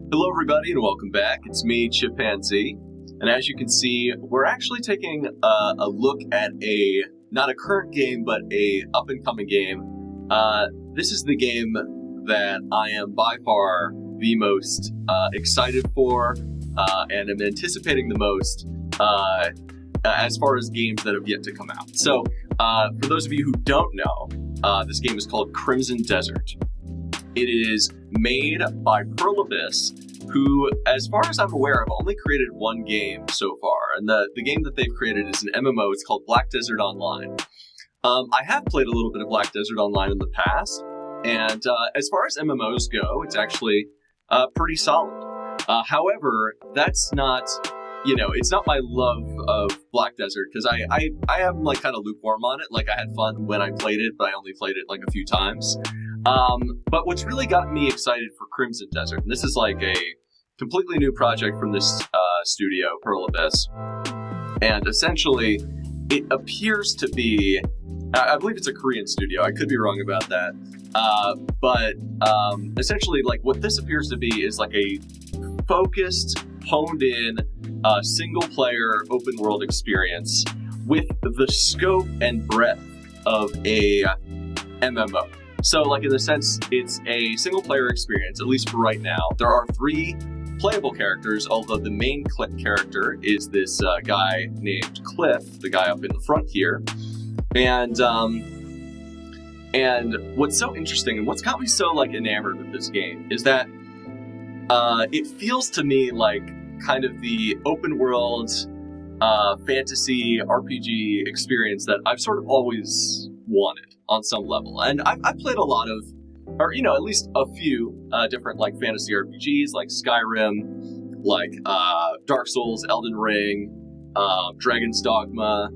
Hello everybody and welcome back. It's me, Chimpanzee. And as you can see, we're actually taking a look at not a current game, but a up-and-coming game. This is the game that I am by far the most excited for and am anticipating the most as far as games that have yet to come out. So, for those of you who don't know, this game is called Crimson Desert. It is made by Pearl Abyss, who, as far as I'm aware, have only created one game so far. And the game that they've created is an MMO. It's called Black Desert Online. I have played a little bit of Black Desert Online in the past. And as far as MMOs go, it's actually pretty solid. However, that's not, it's not my love of Black Desert, because I am like kind of lukewarm on it. Like, I had fun when I played it, but I only played it like a few times. But what's really gotten me excited for Crimson Desert, and this is like a completely new project from this studio, Pearl Abyss, and essentially it appears to be, I believe it's a Korean studio, I could be wrong about that, but essentially like what this appears to be is like a focused, honed-in, single-player open-world experience with the scope and breadth of a MMO. So, like, in a sense, it's a single-player experience, at least for right now. There are 3 playable characters, although the main character is this guy named Cliff, the guy up in the front here. And what's so interesting, and what's got me so, like, enamored with this game, is that it feels to me like kind of the open-world fantasy RPG experience that I've sort of always wanted on some level. And I've played a lot of, or at least a few different like fantasy RPGs, like Skyrim, like Dark Souls, Elden Ring, Dragon's Dogma,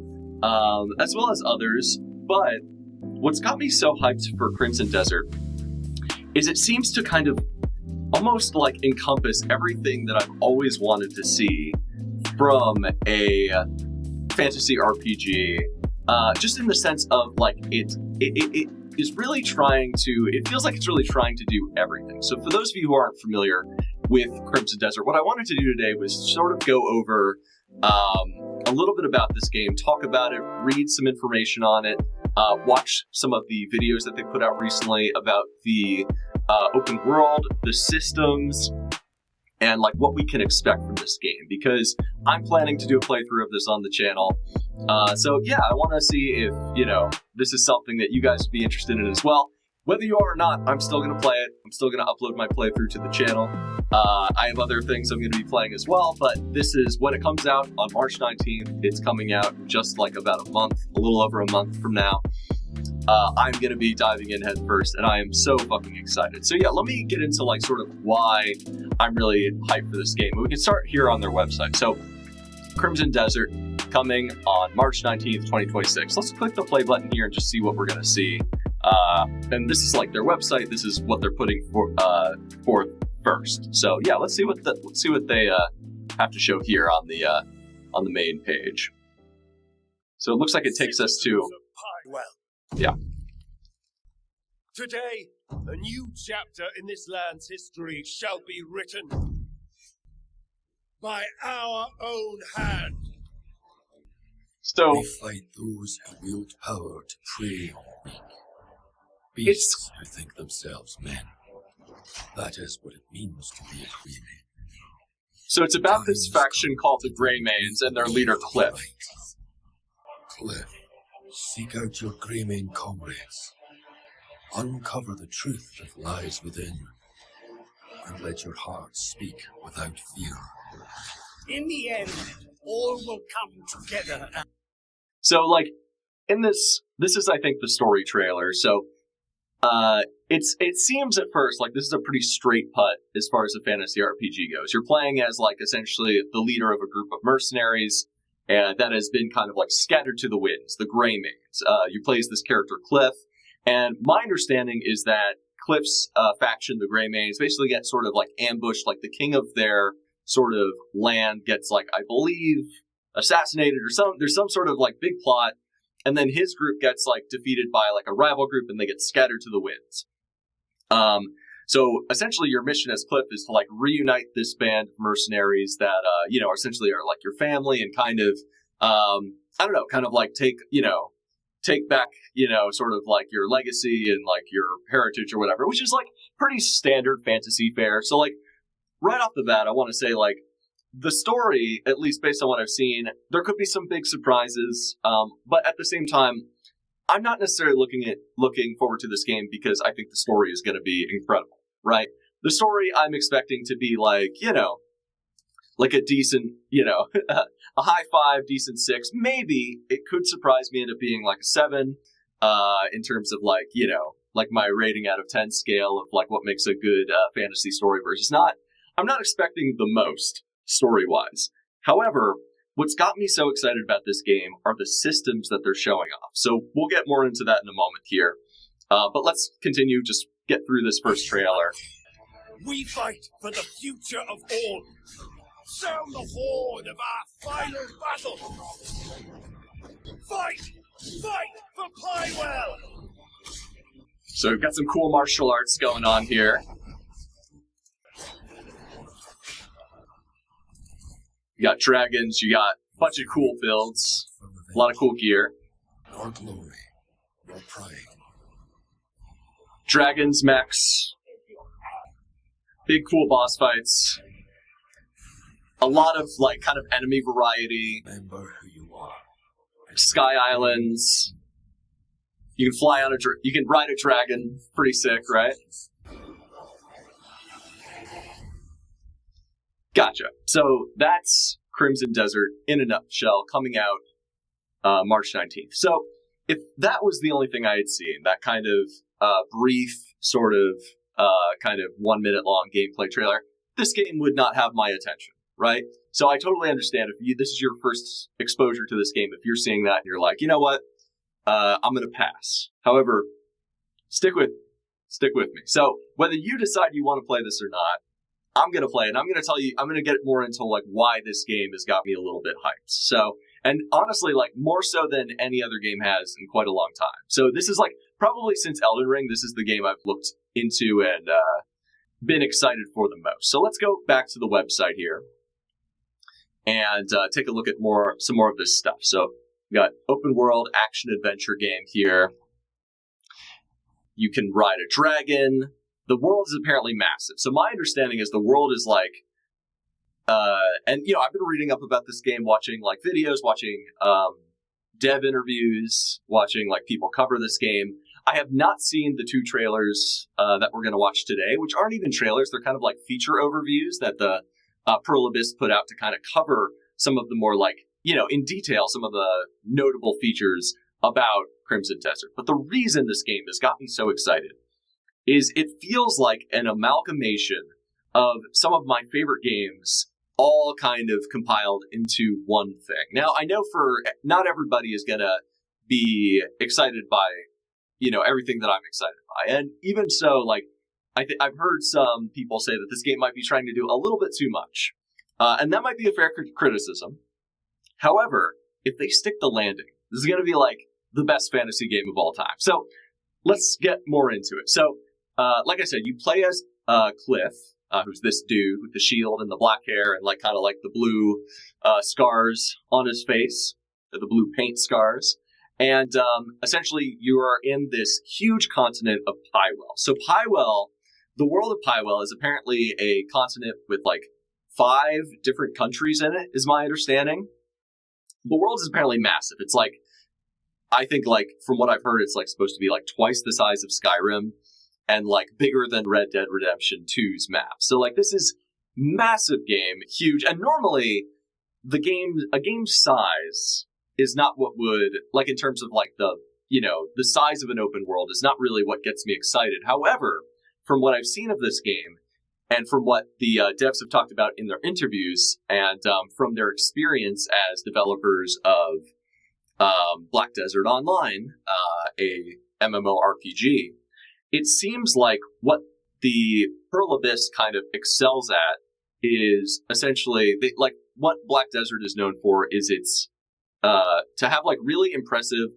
as well as others. But what's got me so hyped for Crimson Desert is it seems to kind of almost like encompass everything that I've always wanted to see from a fantasy RPG. Just in the sense of like it is really trying to, it feels like it's really trying to do everything. So for those of you who aren't familiar with Crimson Desert, what I wanted to do today was sort of go over a little bit about this game, talk about it, read some information on it, watch some of the videos that they put out recently about the open world, the systems, and like what we can expect from this game, because I'm planning to do a playthrough of this on the channel. So yeah, I want to see if, this is something that you guys would be interested in as well. Whether you are or not, I'm still going to play it. I'm still going to upload my playthrough to the channel. I have other things I'm going to be playing as well, but this is when it comes out on March 19th. It's coming out just like about a month, a little over a month from now. I'm going to be diving in head first, and I am so fucking excited. So yeah, let me get into like sort of why I'm really hyped for this game. We can start here on their website. So Crimson Desert, coming on March 19th, 2026. Let's click the play button here and just see what we're going to see. And this is like their website. This is what they're putting forth first. So yeah, let's see what they have to show here on the main page. So it looks like it takes us to, yeah. Today, a new chapter in this land's history shall be written by our own hand. So we fight those who wield power to prey on the weak. Beasts who think themselves men. That is what it means to be a Greymane. So it's about this faction called the Greymanes and their leader Cliff. Cliff, seek out your Greymane comrades. Uncover the truth that lies within. And let your heart speak without fear. In the end, all will come together. So, like, in this is, I think, the story trailer. So, it seems at first like this is a pretty straight putt as far as a fantasy RPG goes. You're playing as, like, essentially the leader of a group of mercenaries that has been kind of, like, scattered to the winds, the Greymanes. You play as this character, Cliff, and my understanding is that Cliff's faction, the Greymanes, basically get sort of, like, ambushed, like, the king of their sort of land gets, like, I believe, assassinated or there's some sort of, like, big plot, and then his group gets, like, defeated by, like, a rival group, and they get scattered to the winds. So essentially your mission as Cliff is to like reunite this band of mercenaries that, essentially are like your family and kind of, kind of like take back, sort of like your legacy and like your heritage or whatever, which is like pretty standard fantasy fare. So like right off the bat, I want to say like the story, at least based on what I've seen, there could be some big surprises. But at the same time, I'm not necessarily looking forward to this game because I think the story is going to be incredible, right? The story I'm expecting to be like, like a decent, a high 5, decent 6. Maybe it could surprise me into being like a 7 in terms of like, like my rating out of 10 scale of like what makes a good fantasy story versus not. I'm not expecting the most story-wise. However, what's got me so excited about this game are the systems that they're showing off. So we'll get more into that in a moment here. But let's continue, just get through this first trailer. We fight for the future of all. Sound the horn of our final battle. Fight! Fight for Plywell! So we've got some cool martial arts going on here. You got dragons, you got a bunch of cool builds, a lot of cool gear. Your glory, your pride. Dragons, mechs, big cool boss fights. A lot of like kind of enemy variety. Remember who you are. Sky islands. You can fly on you can ride a dragon. Pretty sick, right? Gotcha. So that's Crimson Desert in a nutshell, coming out March 19th. So if that was the only thing I had seen, that kind of brief sort of kind of 1 minute long gameplay trailer, this game would not have my attention, right? So I totally understand if this is your first exposure to this game, if you're seeing that and you're like, you know what, I'm going to pass. However, stick with me. So whether you decide you want to play this or not, I'm going to play it. I'm going to tell you, I'm going to get more into like why this game has got me a little bit hyped. So, and honestly, like more so than any other game has in quite a long time. So this is like probably since Elden Ring, this is the game I've looked into and been excited for the most. So let's go back to the website here and take a look at some more of this stuff. So we got open world action adventure game here. You can ride a dragon. The world is apparently massive. So my understanding is the world is like, and I've been reading up about this game, watching like videos, watching dev interviews, watching like people cover this game. I have not seen the 2 trailers that we're going to watch today, which aren't even trailers. They're kind of like feature overviews that the Pearl Abyss put out to kind of cover some of the more like, in detail, some of the notable features about Crimson Desert. But the reason this game has got me so excited is it feels like an amalgamation of some of my favorite games all kind of compiled into one thing. Now, I know for not everybody is going to be excited by, everything that I'm excited by. And even so, like, I've heard some people say that this game might be trying to do a little bit too much. And that might be a fair criticism. However, if they stick the landing, this is going to be like the best fantasy game of all time. So let's get more into it. So, like I said, you play as Cliff, who's this dude with the shield and the black hair and like kind of like the blue scars on his face, the blue paint scars. And essentially, you are in this huge continent of Plywell. So Plywell, the world of Plywell is apparently a continent with like 5 different countries in it, is my understanding. The world is apparently massive. It's like, I think like from what I've heard, it's like supposed to be like twice the size of Skyrim and like bigger than Red Dead Redemption 2's map. So like this is massive game, huge. And normally a game's size is not what would, like in terms of like the size of an open world is not really what gets me excited. However, from what I've seen of this game and from what the devs have talked about in their interviews and from their experience as developers of Black Desert Online, a MMORPG, it seems like what the Pearl Abyss kind of excels at is essentially like what Black Desert is known for is its to have like really impressive,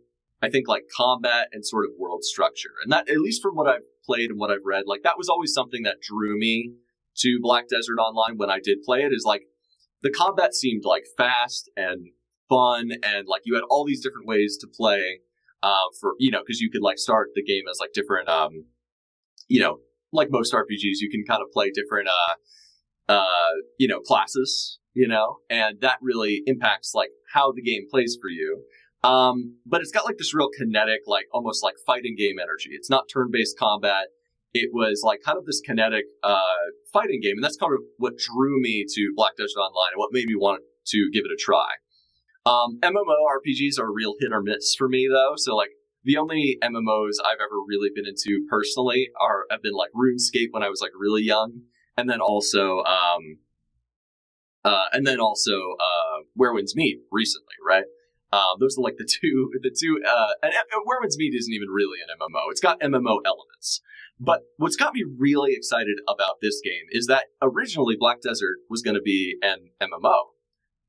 I think, like combat and sort of world structure. And that, at least from what I've played and what I've read, like that was always something that drew me to Black Desert Online when I did play it, is like the combat seemed like fast and fun, and like you had all these different ways to play for, because you could like start the game as like different, like most RPGs, you can kind of play different, classes, and that really impacts like how the game plays for you. But it's got like this real kinetic, like almost like fighting game energy. It's not turn-based combat. It was like kind of this kinetic fighting game, and that's kind of what drew me to Black Desert Online and what made me want to give it a try. MMORPGs are a real hit or miss for me, though. So like the only MMOs I've ever really been into personally have been like RuneScape when I was like really young, and then also Where Winds Meet recently, right? Those are like the two, and Where Winds Meet isn't even really an MMO. It's got MMO elements. But what's got me really excited about this game is that originally Black Desert was going to be an MMO.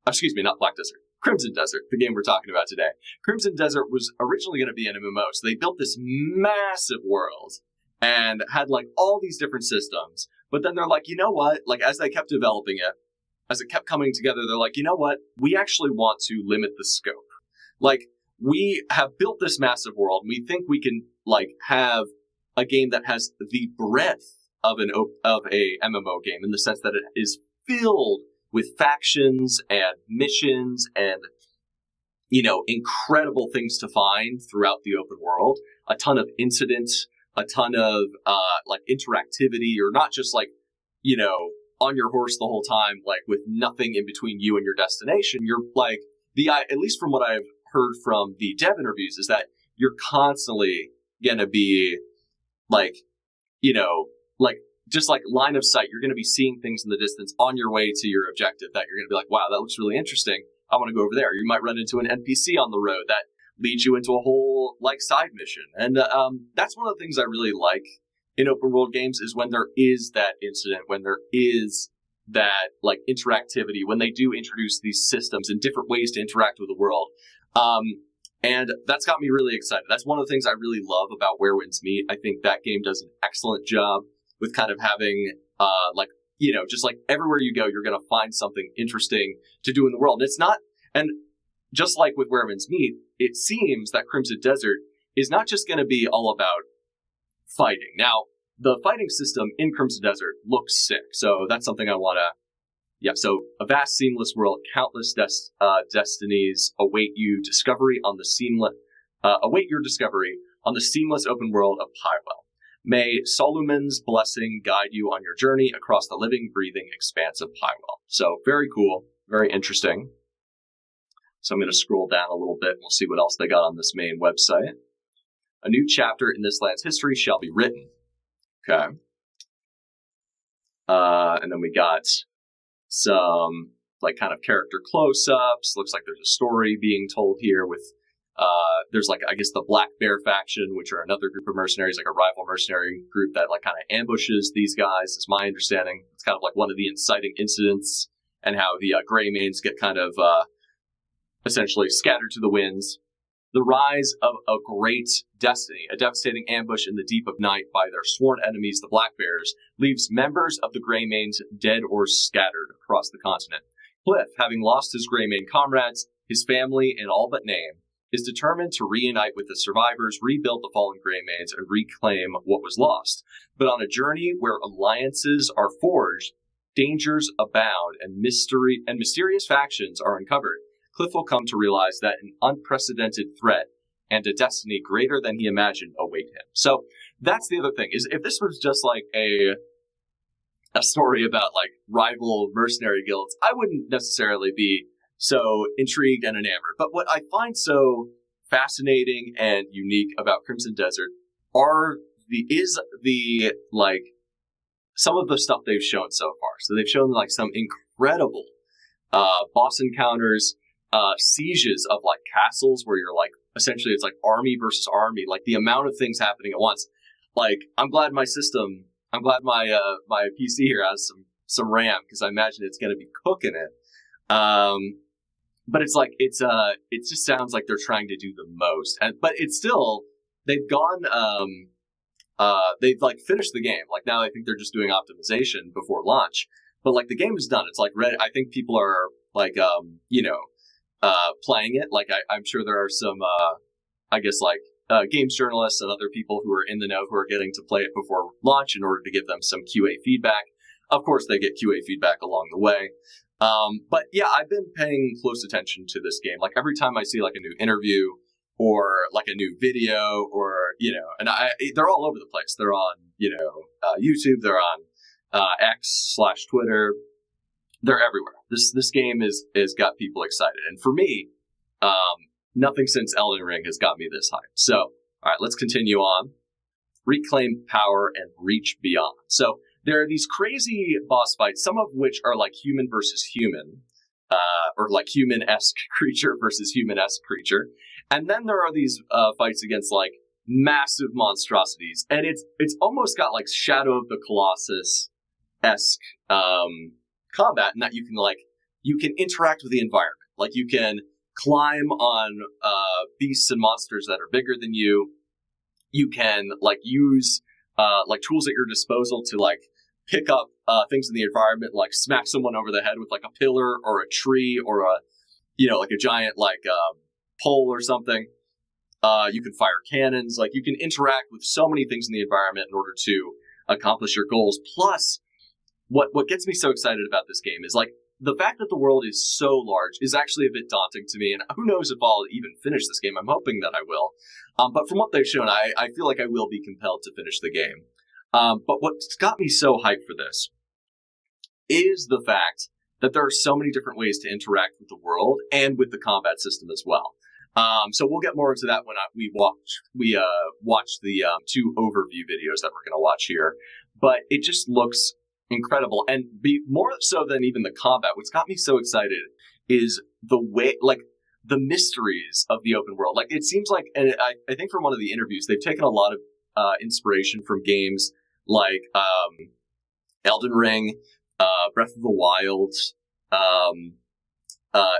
Excuse me, not Black Desert. Crimson Desert, the game we're talking about today. Crimson Desert was originally going to be an MMO. So they built this massive world and had like all these different systems. But then they're like, you know what? Like as they kept developing it, as it kept coming together, they're like, you know what? We actually want to limit the scope. Like we have built this massive world. And we think we can like have a game that has the breadth of a MMO game in the sense that it is filled with factions and missions and, incredible things to find throughout the open world. A ton of incidents, a ton of like interactivity. You're not just like, on your horse the whole time, like with nothing in between you and your destination. You're like at least from what I've heard from the dev interviews, is that you're constantly going to be like, like just like line of sight. You're going to be seeing things in the distance on your way to your objective that you're going to be like, wow, that looks really interesting. I want to go over there. You might run into an NPC on the road that leads you into a whole like side mission. And that's one of the things I really like in open world games, is when there is that incident, when there is that like interactivity, when they do introduce these systems and different ways to interact with the world. And that's got me really excited. That's one of the things I really love about Where Winds Meet. I think that game does an excellent job with kind of having, just like everywhere you go, you're going to find something interesting to do in the world. And just like with Where Winds Meet, it seems that Crimson Desert is not just going to be all about fighting. Now, the fighting system in Crimson Desert looks sick. So that's something I want to... Yeah, so a vast, seamless world, countless destinies await you. Await your discovery on the seamless open world of Highwell. May Solomon's blessing guide you on your journey across the living, breathing expanse of Highwell. So very cool, very interesting. So I'm going to scroll down a little bit and we'll see what else they got on this main website. A new chapter in this land's history shall be written. Okay. And then we got some like kind of character close-ups. Looks like there's a story being told here with there's like, I guess, the Black Bear faction, which are another group of mercenaries, like a rival mercenary group that like kind of ambushes these guys, is my understanding. It's kind of like one of the inciting incidents, and how the Greymanes get kind of essentially scattered to the winds. The rise of a great destiny, a devastating ambush in the deep of night by their sworn enemies, the Black Bears, leaves members of the Greymanes dead or scattered across the continent. Cliff, having lost his Greymane comrades, his family, and all but name, is determined to reunite with the survivors, rebuild the fallen Greymanes, and reclaim what was lost. But on a journey where alliances are forged, dangers abound, and mysterious factions are uncovered, Cliff will come to realize that an unprecedented threat and a destiny greater than he imagined await him. So that's the other thing, is if this was just like a story about like rival mercenary guilds, I wouldn't necessarily be so intrigued and enamored. But what I find so fascinating and unique about Crimson Desert is some of the stuff they've shown so far. So they've shown like some incredible boss encounters, sieges of like castles where you're like, essentially it's like army versus army, like the amount of things happening at once. Like I'm glad my PC here has some RAM, because I imagine it's going to be cooking it. But it's like, it just sounds like they're trying to do the most, but it's still, they've gone, they've like finished the game. Like now I think they're just doing optimization before launch. But like the game is done. It's like I think people are like playing it. Like I'm sure there are some I guess like games journalists and other people who are in the know who are getting to play it before launch in order to give them some QA feedback. Of course, they get QA feedback along the way. But yeah, I've been paying close attention to this game. Like every time I see like a new interview or like a new video or, and they're all over the place. They're on, YouTube, they're on X/Twitter. They're everywhere. This game is got people excited. And for me, nothing since Elden Ring has got me this hyped. So, all right, let's continue on. Reclaim power and reach beyond. So there are these crazy boss fights, some of which are like human versus human, or like human-esque creature versus human-esque creature. And then there are these fights against like massive monstrosities. And it's almost got like Shadow of the Colossus-esque combat in that you can interact with the environment. Like you can climb on beasts and monsters that are bigger than you. You can like use like tools at your disposal to like pick up things in the environment, like smack someone over the head with like a pillar or a tree or a like a giant like pole or something. You can fire cannons. Like you can interact with so many things in the environment in order to accomplish your goals. Plus, what gets me so excited about this game is like the fact that the world is so large is actually a bit daunting to me, and who knows if I'll even finish this game. I'm hoping that I will. But from what they've shown, I feel like I will be compelled to finish the game. But what's got me so hyped for this is the fact that there are so many different ways to interact with the world and with the combat system as well. So we'll get more into that when we watch the 2 overview videos that we're going to watch here. But it just looks incredible, and more so than even the combat. What's got me so excited is the way, like, the mysteries of the open world. Like, it seems like, and I think from one of the interviews, they've taken a lot of inspiration from games like Elden Ring, Breath of the Wild,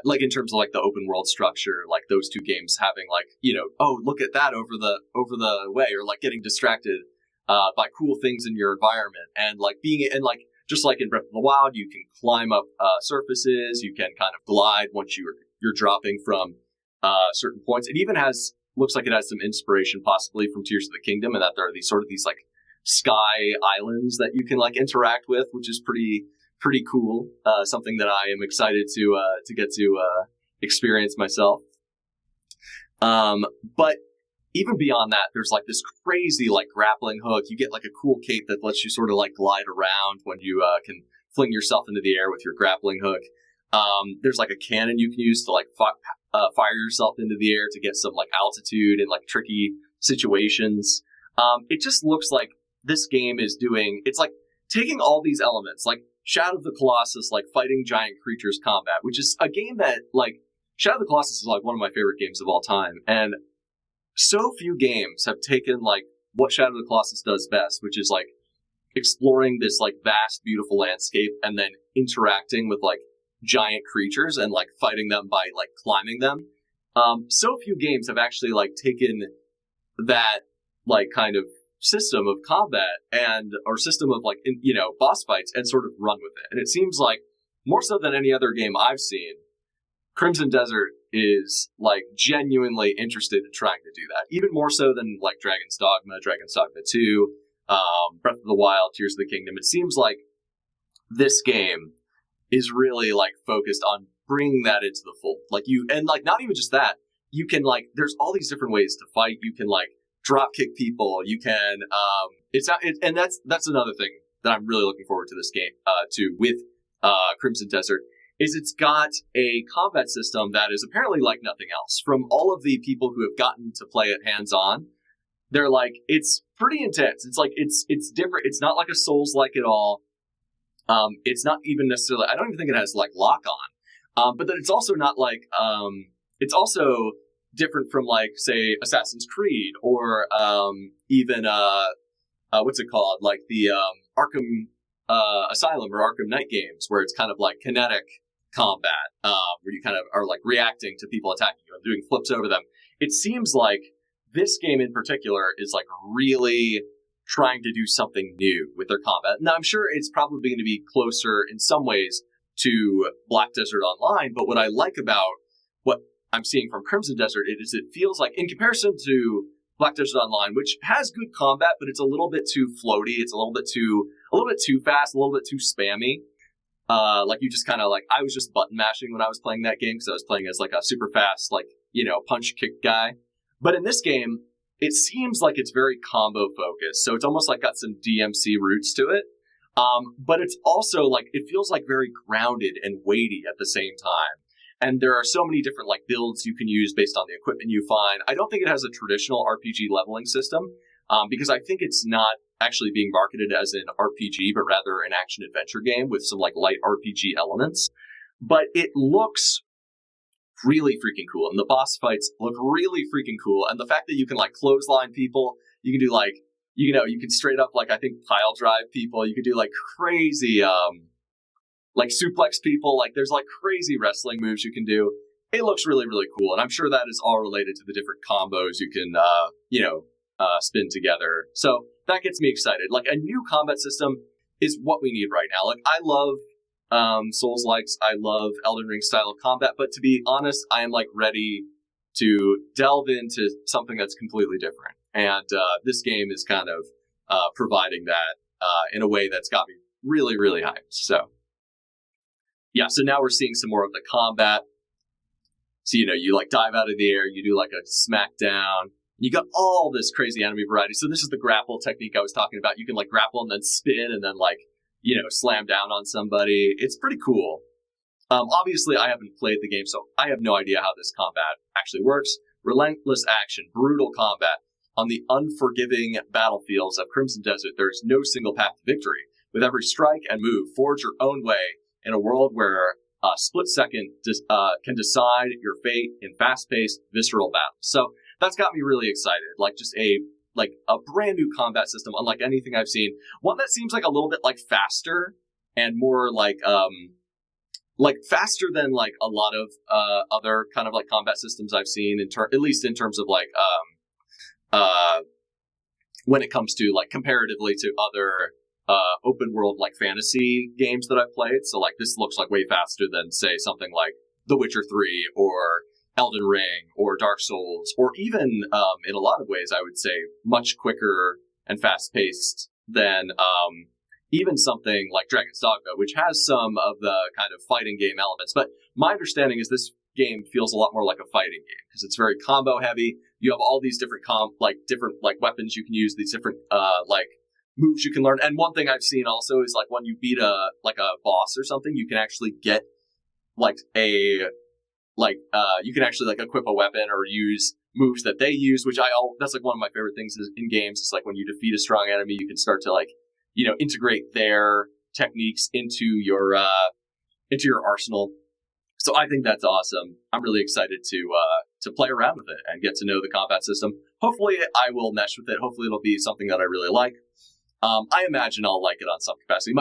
like in terms of like the open world structure, like those 2 games having like, oh, look at that over the way, or like getting distracted by cool things in your environment, and like just like in Breath of the Wild, you can climb up surfaces, you can kind of glide once you're dropping from certain points. It even looks like it has some inspiration possibly from Tears of the Kingdom, and that there are these like sky islands that you can like interact with, which is pretty cool. Something that I am excited to get to experience myself. But even beyond that, there's like this crazy like grappling hook. You get like a cool cape that lets you sort of like glide around when you can fling yourself into the air with your grappling hook. There's like a cannon you can use to like fire yourself into the air to get some like altitude in like tricky situations. It just looks like this game is it's like taking all these elements, like Shadow of the Colossus, like fighting giant creatures combat, which is a game that like Shadow of the Colossus is like one of my favorite games of all time. And so few games have taken like what Shadow of the Colossus does best, which is like exploring this like vast, beautiful landscape and then interacting with like giant creatures and like fighting them by like climbing them. So few games have actually like taken that like kind of system of combat or system of like boss fights and sort of run with it. And it seems like more so than any other game I've seen, Crimson Desert is like genuinely interested in trying to do that, even more so than like Dragon's Dogma 2, Breath of the Wild, Tears of the Kingdom. It seems like this game is really like focused on bringing that into the fold. Like not even just that, you can like, there's all these different ways to fight. You can like drop kick people. You can, and that's another thing that I'm really looking forward to this game, with Crimson Desert, is it's got a combat system that is apparently like nothing else. From all of the people who have gotten to play it hands-on, they're like, it's pretty intense. It's like, it's different. It's not like a Souls-like at all. It's not even necessarily, I don't even think it has like lock-on. But then it's also not like, it's also different from like, say, Assassin's Creed or even, what's it called? Like the Arkham Asylum or Arkham Knight games, where it's kind of like kinetic combat, where you kind of are like reacting to people attacking you and doing flips over them. It seems like this game in particular is like really trying to do something new with their combat. Now, I'm sure it's probably going to be closer in some ways to Black Desert Online, but what I like about what I'm seeing from Crimson Desert is it feels like, in comparison to Black Desert Online, which has good combat, but it's a little bit too floaty, it's a little bit too fast, a little bit too spammy. Like you just kind of like, I was just button mashing when I was playing that game because I was playing as like a super fast, like, punch kick guy. But in this game, it seems like it's very combo focused. So it's almost like got some DMC roots to it. But it's also like, it feels like very grounded and weighty at the same time. And there are so many different like builds you can use based on the equipment you find. I don't think it has a traditional RPG leveling system because I think it's not actually being marketed as an RPG, but rather an action adventure game with some like light RPG elements. But it looks really freaking cool, and the boss fights look really freaking cool. And the fact that you can like clothesline people, you can do like, you can straight up like I think pile drive people. You can do like crazy like suplex people. Like there's like crazy wrestling moves you can do. It looks really, really cool, and I'm sure that is all related to the different combos you can spin together. So that gets me excited. Like a new combat system is what we need right now. Like I love Souls-likes, I love Elden Ring style of combat, but to be honest, I am like ready to delve into something that's completely different. And this game is kind of providing that in a way that's got me really, really hyped. So yeah, so now we're seeing some more of the combat. So, you like dive out of the air, you do like a smackdown. You got all this crazy enemy variety. So this is the grapple technique I was talking about. You can like grapple and then spin and then like, slam down on somebody. It's pretty cool. Obviously, I haven't played the game, so I have no idea how this combat actually works. Relentless action, brutal combat. On the unforgiving battlefields of Crimson Desert, there is no single path to victory. With every strike and move, forge your own way in a world where a split second can decide your fate in fast-paced, visceral battles. So that's got me really excited. Like just a brand new combat system, unlike anything I've seen. One that seems like a little bit like faster and more like faster than like a lot of other kind of like combat systems I've seen at least in terms of like when it comes to like comparatively to other open world like fantasy games that I've played. So like this looks like way faster than say something like The Witcher 3 or Elden Ring or Dark Souls, or even in a lot of ways I would say much quicker and fast paced than even something like Dragon's Dogma, which has some of the kind of fighting game elements. But my understanding is this game feels a lot more like a fighting game because it's very combo heavy. You have all these different different weapons you can use, these different moves you can learn. And one thing I've seen also is like when you beat a boss or something, you can actually get you can actually like equip a weapon or use moves that they use, that's like one of my favorite things in games. It's like when you defeat a strong enemy, you can start to like, integrate their techniques into your arsenal. So I think that's awesome. I'm really excited to play around with it and get to know the combat system. Hopefully I will mesh with it. Hopefully it'll be something that I really like. I imagine I'll like it on some capacity. It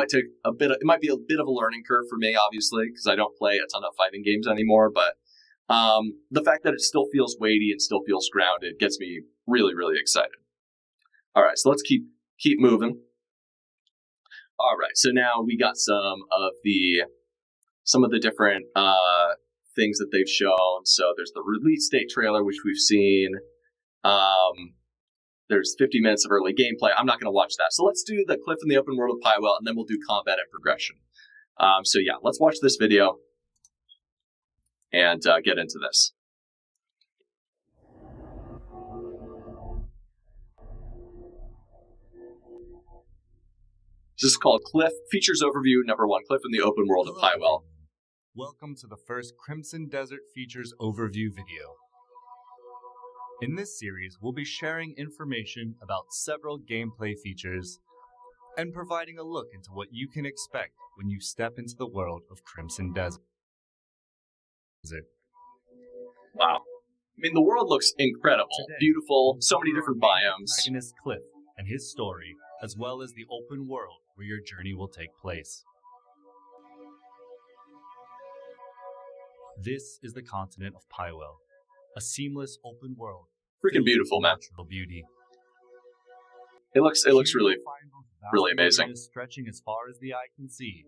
might be a bit of a learning curve for me, obviously, because I don't play a ton of fighting games anymore. But the fact that it still feels weighty and still feels grounded gets me really, really excited. All right, so let's keep moving. All right, so now we got some of the different things that they've shown. So there's the release date trailer, which we've seen. There's 50 minutes of early gameplay. I'm not going to watch that. So let's do the Cliff in the Open World of Pywell, and then we'll do combat and progression. So yeah, let's watch this video and get into this. This is called Cliff Features Overview number 1, Cliff in the Open World of Pywell. Welcome to the first Crimson Desert Features Overview video. In this series, we'll be sharing information about several gameplay features and providing a look into what you can expect when you step into the world of Crimson Desert. Wow. I mean, the world looks incredible, beautiful, so many different biomes. Protagonist Cliff and his story, as well as the open world where your journey will take place. This is the continent of Pywell, a seamless open world. Freaking beautiful, man. Natural beauty. It looks really, You'll find both vast really amazing. wilderness stretching as far as the eye can see,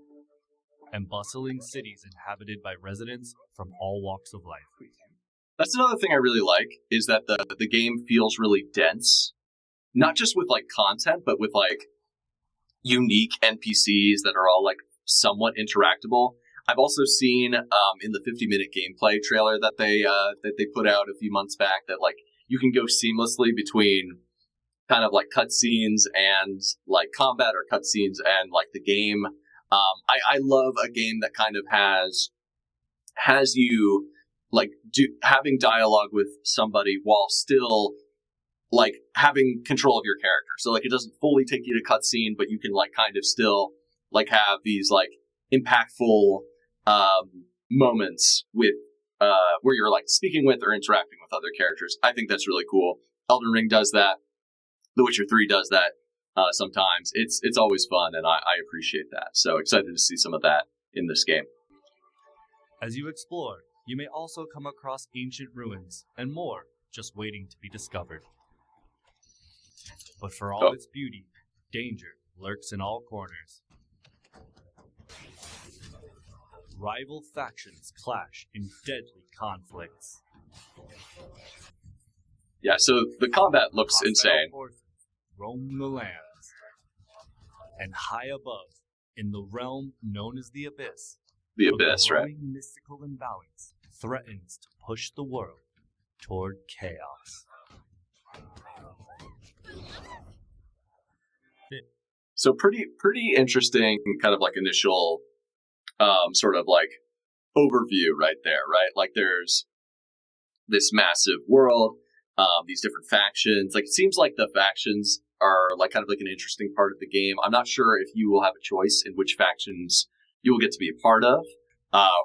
and bustling cities inhabited by residents from all walks of life. That's another thing I really like, is that the game feels really dense. Not just with like content, but with like unique NPCs that are all like somewhat interactable. I've also seen in the 50-minute gameplay trailer that they put out a few months back that like you can go seamlessly between kind of like cutscenes and like combat, or cutscenes and like the game. I love a game that kind of has you like having dialogue with somebody while still like having control of your character. So like it doesn't fully take you to cutscene, but you can like kind of still like have these like impactful moments with where you're like speaking with or interacting with other characters. I think that's really cool. Elden Ring does that. The Witcher 3 does that sometimes. It's always fun, and I appreciate that. So excited to see some of that in this game. As you explore, you may also come across ancient ruins and more just waiting to be discovered. But for all its beauty, danger lurks in all corners. Rival factions clash in deadly conflicts. Yeah, so the combat looks Hostile insane. forces roam the lands. And high above, in the realm known as the Abyss, The a Abyss, right? growing mystical imbalance threatens to push the world toward chaos. So pretty interesting kind of like initial sort of like overview right there, right? Like there's this massive world, these different factions. Like it seems like the factions are like kind of like an interesting part of the game. I'm not sure if you will have a choice in which factions you will get to be a part of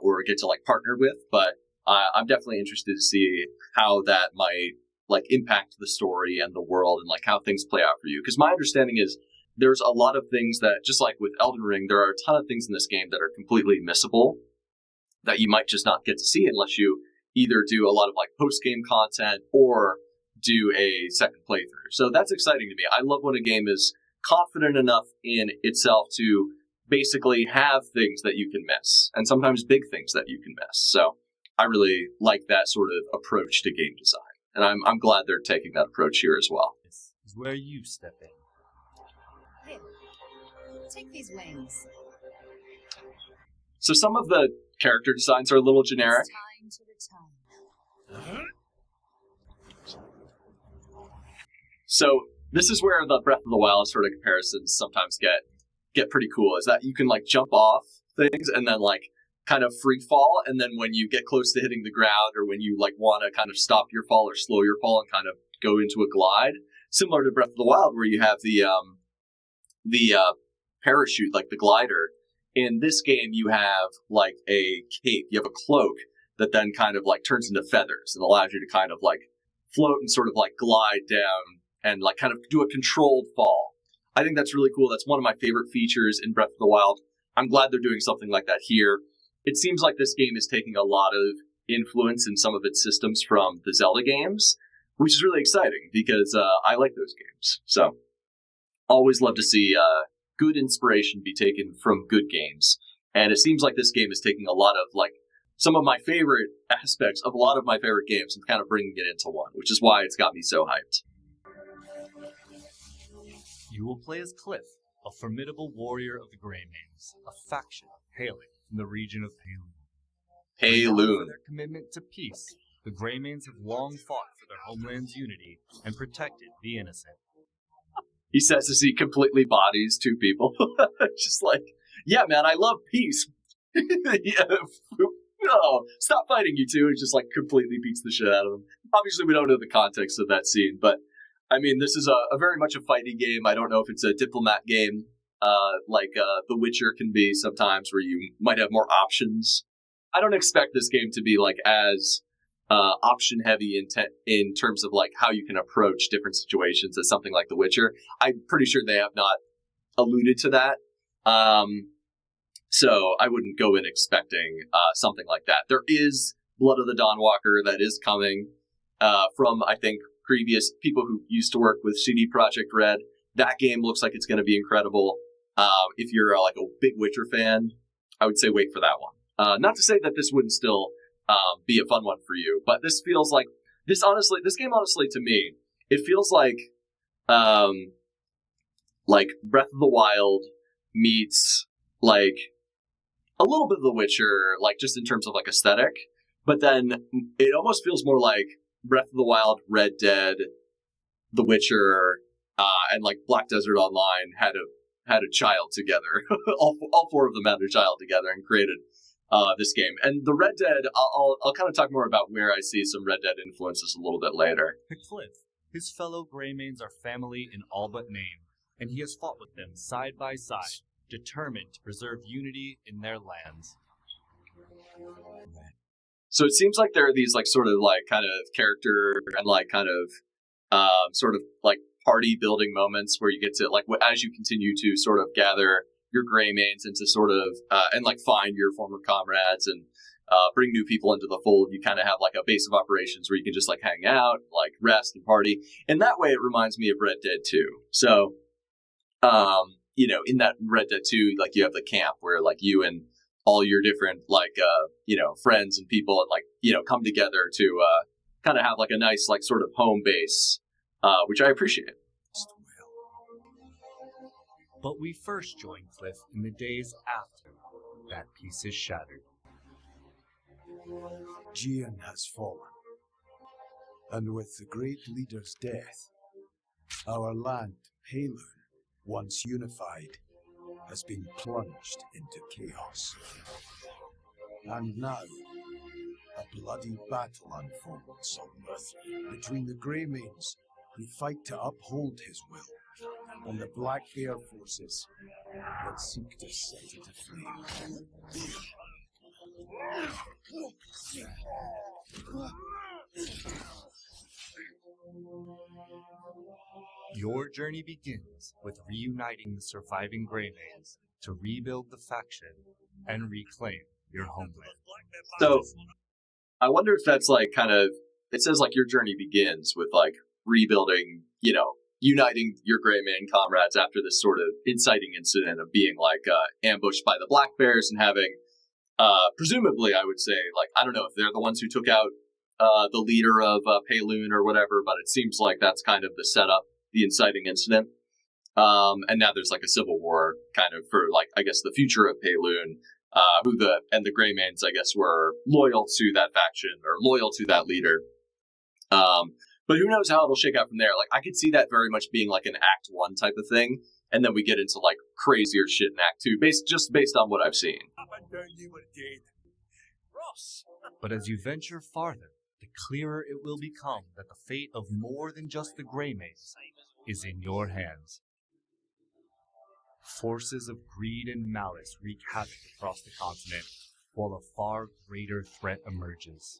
or get to like partner with, but I'm definitely interested to see how that might like impact the story and the world and like how things play out for you. Because my understanding is there's a lot of things that, just like with Elden Ring, there are a ton of things in this game that are completely missable that you might just not get to see unless you either do a lot of like post-game content or do a second playthrough. So that's exciting to me. I love when a game is confident enough in itself to basically have things that you can miss, and sometimes big things that you can miss. So I really like that sort of approach to game design, and I'm glad they're taking that approach here as well. This is where you step in. Here, take these wings. So some of the character designs are a little generic. It's time to return. So this is where the Breath of the Wild sort of comparisons sometimes get pretty cool, is that you can like jump off things and then like kind of free fall, and then when you get close to hitting the ground, or when you like want to kind of stop your fall or slow your fall and kind of go into a glide, similar to Breath of the Wild where you have the parachute, like the glider. In this game you have like a cape, you have a cloak that then kind of like turns into feathers and allows you to kind of like float and sort of like glide down and like kind of do a controlled fall. I think that's really cool. That's one of my favorite features in Breath of the Wild. I'm glad they're doing something like that here. It seems like this game is taking a lot of influence in some of its systems from the Zelda games, which is really exciting because I like those games. So always love to see good inspiration be taken from good games. And it seems like this game is taking a lot of like some of my favorite aspects of a lot of my favorite games and kind of bringing it into one, which is why it's got me so hyped. You will play as Cliff, a formidable warrior of the Greymanes, a faction hailing from the region of Payloon. Payloon. For their commitment to peace, the Greymanes have long fought for their homeland's unity and protected the innocent. He says as he completely bodies two people. Just like, yeah, man, I love peace. Yeah, no, stop fighting, you two. And just like completely beats the shit out of them. Obviously, we don't know the context of that scene, but I mean, this is a very much a fighting game. I don't know if it's a diplomat game like The Witcher can be sometimes, where you might have more options. I don't expect this game to be like as option heavy in terms of like how you can approach different situations as something like The Witcher. I'm pretty sure they have not alluded to that. So I wouldn't go in expecting something like that. There is Blood of the Dawnwalker that is coming from, I think, previous people who used to work with CD Projekt Red. That game looks like it's going to be incredible. If you're like a big Witcher fan, I would say wait for that one. Not to say that this wouldn't still be a fun one for you, but this feels like this game honestly to me, it feels like Breath of the Wild meets like a little bit of The Witcher, like just in terms of like aesthetic, but then it almost feels more like Breath of the Wild, Red Dead, The Witcher, and like Black Desert Online had a child together. all four of them had a child together and created this game. And the Red Dead, I'll kind of talk more about where I see some Red Dead influences a little bit later. Cliff, his fellow Greymanes are family in all but name, and he has fought with them side by side, determined to preserve unity in their lands. So it seems like there are these like sort of like kind of character and like kind of sort of like party building moments where you get to like as you continue to sort of gather your Greymanes into sort of and like find your former comrades and bring new people into the fold. You kind of have like a base of operations where you can just like hang out, like rest and party. And that way it reminds me of Red Dead 2. So, in that Red Dead 2, like you have the camp where like you and all your different like, friends and people and like, come together to kind of have like a nice like sort of home base, which I appreciate. But we first join Cliff in the days after that peace is shattered. Gian has fallen, and with the great leader's death, our land, Pelun, once unified, has been plunged into chaos. And now, a bloody battle unfolds on Earth between the Greymanes, who fight to uphold his will, and the Black Bear forces that seek to set it aflame. Your journey begins with reuniting the surviving Greymanes to rebuild the faction and reclaim your homeland. So, I wonder if that's like kind of, it says like your journey begins with like rebuilding, uniting your Greymane comrades after this sort of inciting incident of being like ambushed by the Black Bears and having, presumably I would say, like, I don't know if they're the ones who took out the leader of Pelun or whatever, but it seems like that's kind of the setup, the inciting incident. And now there's like a civil war kind of for like, I guess the future of Pelun, the Greymanes, I guess, were loyal to that faction or loyal to that leader. But who knows how it'll shake out from there. Like, I could see that very much being like an Act 1 type of thing. And then we get into like crazier shit in Act 2, based on what I've seen. But as you venture farther, the clearer it will become that the fate of more than just the Greymanes is in your hands. Forces of greed and malice wreak havoc across the continent, while a far greater threat emerges.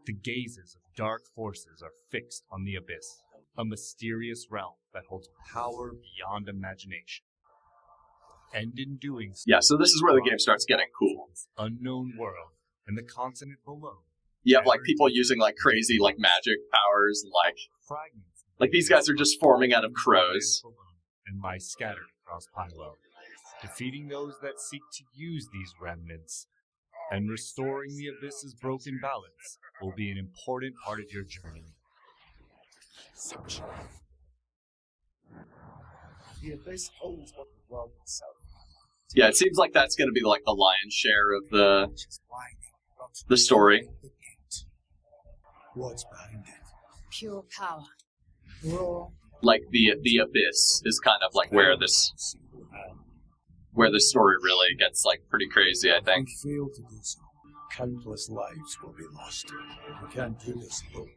The gazes of dark forces are fixed on the Abyss, a mysterious realm that holds power beyond imagination. And in doing so, yeah, so this is where the game starts getting cool. Unknown world and the continent below. You have like people using like crazy like magic powers and like these guys are just forming out of crows. And lie scattered across Pylo, defeating those that seek to use these remnants and restoring the Abyss's broken balance will be an important part of your journey. The Abyss holds what the world itself. Yeah, it seems like that's going to be like the lion's share of the story. What's behind it? Pure power. Raw. Like the Abyss is kind of like where the story really gets like pretty crazy, I think. If we fail to do so, countless lives will be lost. We can't do this alone.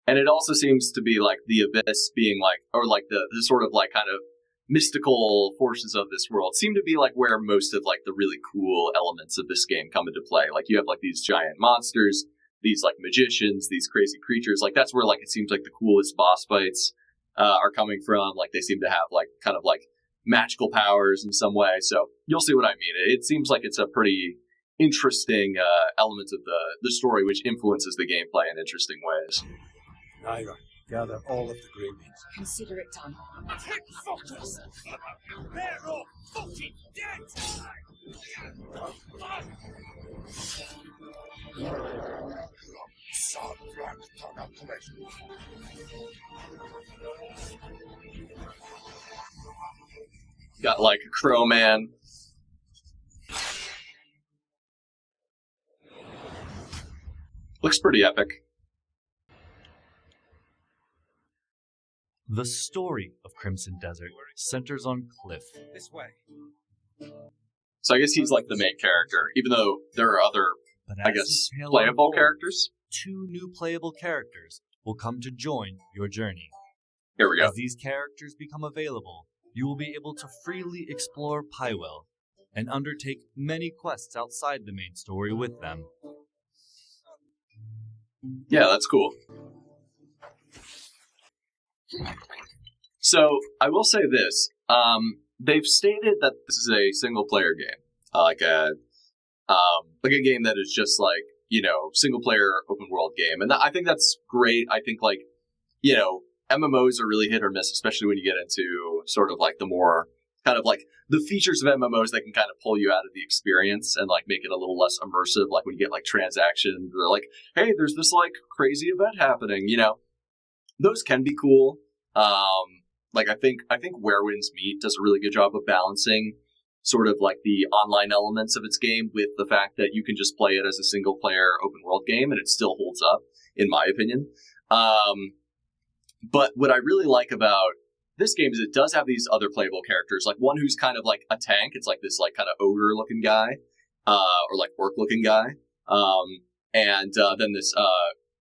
And it also seems to be like the Abyss being like, or like the sort of like kind of mystical forces of this world seem to be like where most of like the really cool elements of this game come into play. Like you have like these giant monsters, these like magicians, these crazy creatures. Like that's where like it seems like the coolest boss fights are coming from. Like they seem to have like kind of like magical powers in some way. So you'll see what I mean. It seems like it's a pretty interesting element of the story which influences the gameplay in interesting ways. Naira, Gather all of the Greymeans. Consider it done. Take focus! They're all fucking dead! Got like a crow man. Looks pretty epic. The story of Crimson Desert centers on Cliff. This way. So I guess he's like the main character, even though there are other, But I as guess, the tale playable unfolds, characters. 2 new playable characters will come to join your journey. Here we go. As these characters become available, you will be able to freely explore Pywell and undertake many quests outside the main story with them. Yeah, that's cool. So I will say this: they've stated that this is a single-player game, like a game that is just like, you know, single-player open-world game, and I think that's great. I think, like, you know, MMOs are really hit or miss, especially when you get into sort of like the more kind of like the features of MMOs that can kind of pull you out of the experience and like make it a little less immersive. Like when you get like transactions, or like, hey, there's this like crazy event happening, you know, those can be cool. Like I think Where Winds Meet does a really good job of balancing sort of like the online elements of its game with the fact that you can just play it as a single player open world game and it still holds up, in my opinion. But what I really like about this game is it does have these other playable characters, like one who's kind of like a tank. It's like this like kind of ogre looking guy, or like orc looking guy. And then this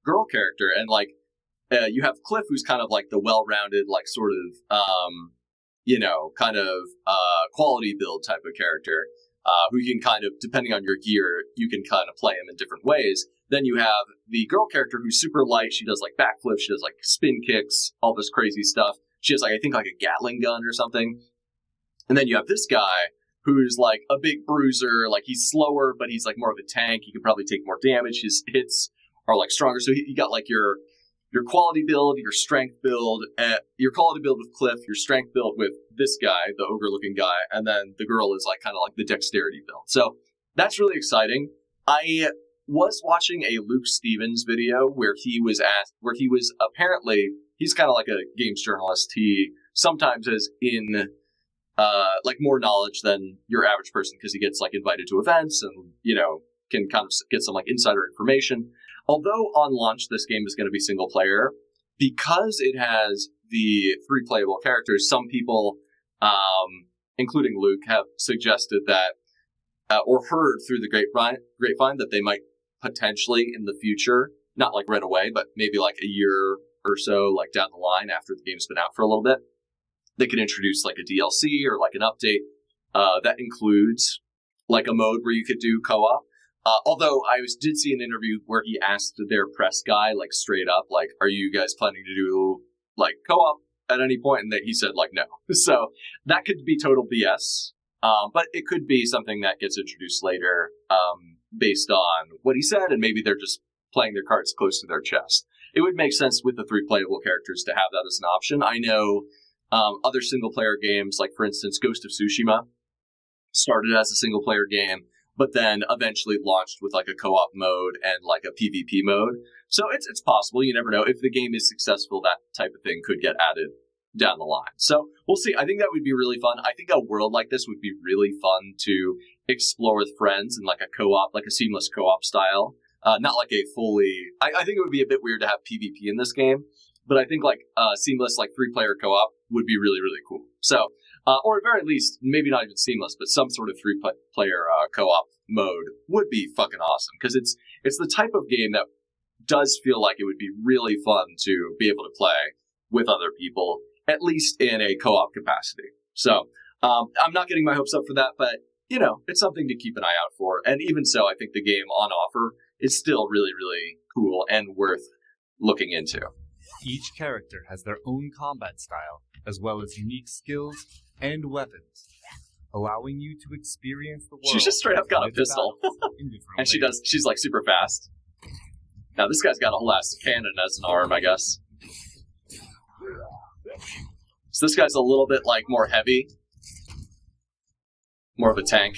girl character, and like you have Cliff, who's kind of like the well-rounded, like sort of you know, kind of quality build type of character, who you can kind of, depending on your gear, you can kind of play him in different ways. Then you have the girl character who's super light. She does like backflips, she does like spin kicks, all this crazy stuff. She has like, I think like a Gatling gun or something. And then you have this guy who's like a big bruiser, like he's slower, but he's like more of a tank. He can probably take more damage. His hits are like stronger. So you got like your quality build, your strength build, your quality build with Cliff, your strength build with this guy, the ogre-looking guy, and then the girl is like kind of like the dexterity build. So that's really exciting. I was watching a Luke Stevens video where he was apparently, he's kind of like a games journalist. He sometimes is in like more knowledge than your average person because he gets like invited to events and, you know, can kind of get some like insider information. Although on launch, this game is going to be single player, because it has the 3 playable characters, some people, including Luke, have suggested that, or heard through the grapevine that they might potentially in the future, not like right away, but maybe like a year or so, like down the line after the game's been out for a little bit, they could introduce like a DLC or like an update that includes like a mode where you could do co-op. Although I did see an interview where he asked their press guy, like straight up, like, are you guys planning to do like co-op at any point? And he said like, no. So that could be total BS. But it could be something that gets introduced later, based on what he said. And maybe they're just playing their cards close to their chest. It would make sense with the 3 playable characters to have that as an option. I know, other single player games, like for instance, Ghost of Tsushima started as a single player game, but then eventually launched with like a co-op mode and like a PvP mode. So it's possible. You never know. If the game is successful, that type of thing could get added down the line. So we'll see. I think that would be really fun. I think a world like this would be really fun to explore with friends in like a co-op, like a seamless co-op style. Not like a fully... I think it would be a bit weird to have PvP in this game, but I think like seamless like 3-player co-op would be really, really cool. So... or at very least, maybe not even seamless, but some sort of 3-player co-op mode would be fucking awesome. Because it's the type of game that does feel like it would be really fun to be able to play with other people, at least in a co-op capacity. So I'm not getting my hopes up for that, but, you know, it's something to keep an eye out for. And even so, I think the game on offer is still really, really cool and worth looking into. Each character has their own combat style, as well as unique skills and weapons, allowing you to experience the world. She's just straight up got a pistol. And she's like super fast. Now this guy's got a whole ass cannon as an arm, I guess. So this guy's a little bit like more heavy, more of a tank.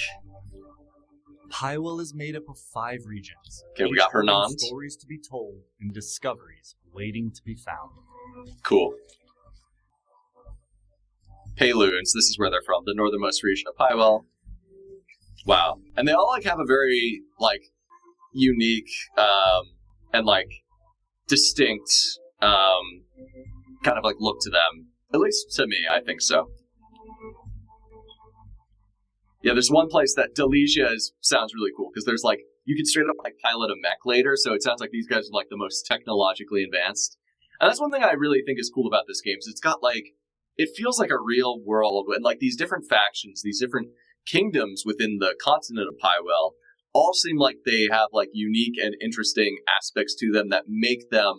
Pywell is made up of 5 regions. Okay, we each got holding Hernand. Stories to be told and discoveries waiting to be found. Cool. Payloons, this is where they're from, the northernmost region of Pywell. Wow. And they all like have a very like unique and like distinct kind of like look to them. At least to me, I think so. Yeah, there's one place that Delesia sounds really cool because there's like you can straight up like pilot a mech later, so it sounds like these guys are like the most technologically advanced. And that's one thing I really think is cool about this game. Is it's got like it feels like a real world and like these different factions, these different kingdoms within the continent of Pywell all seem like they have like unique and interesting aspects to them that make them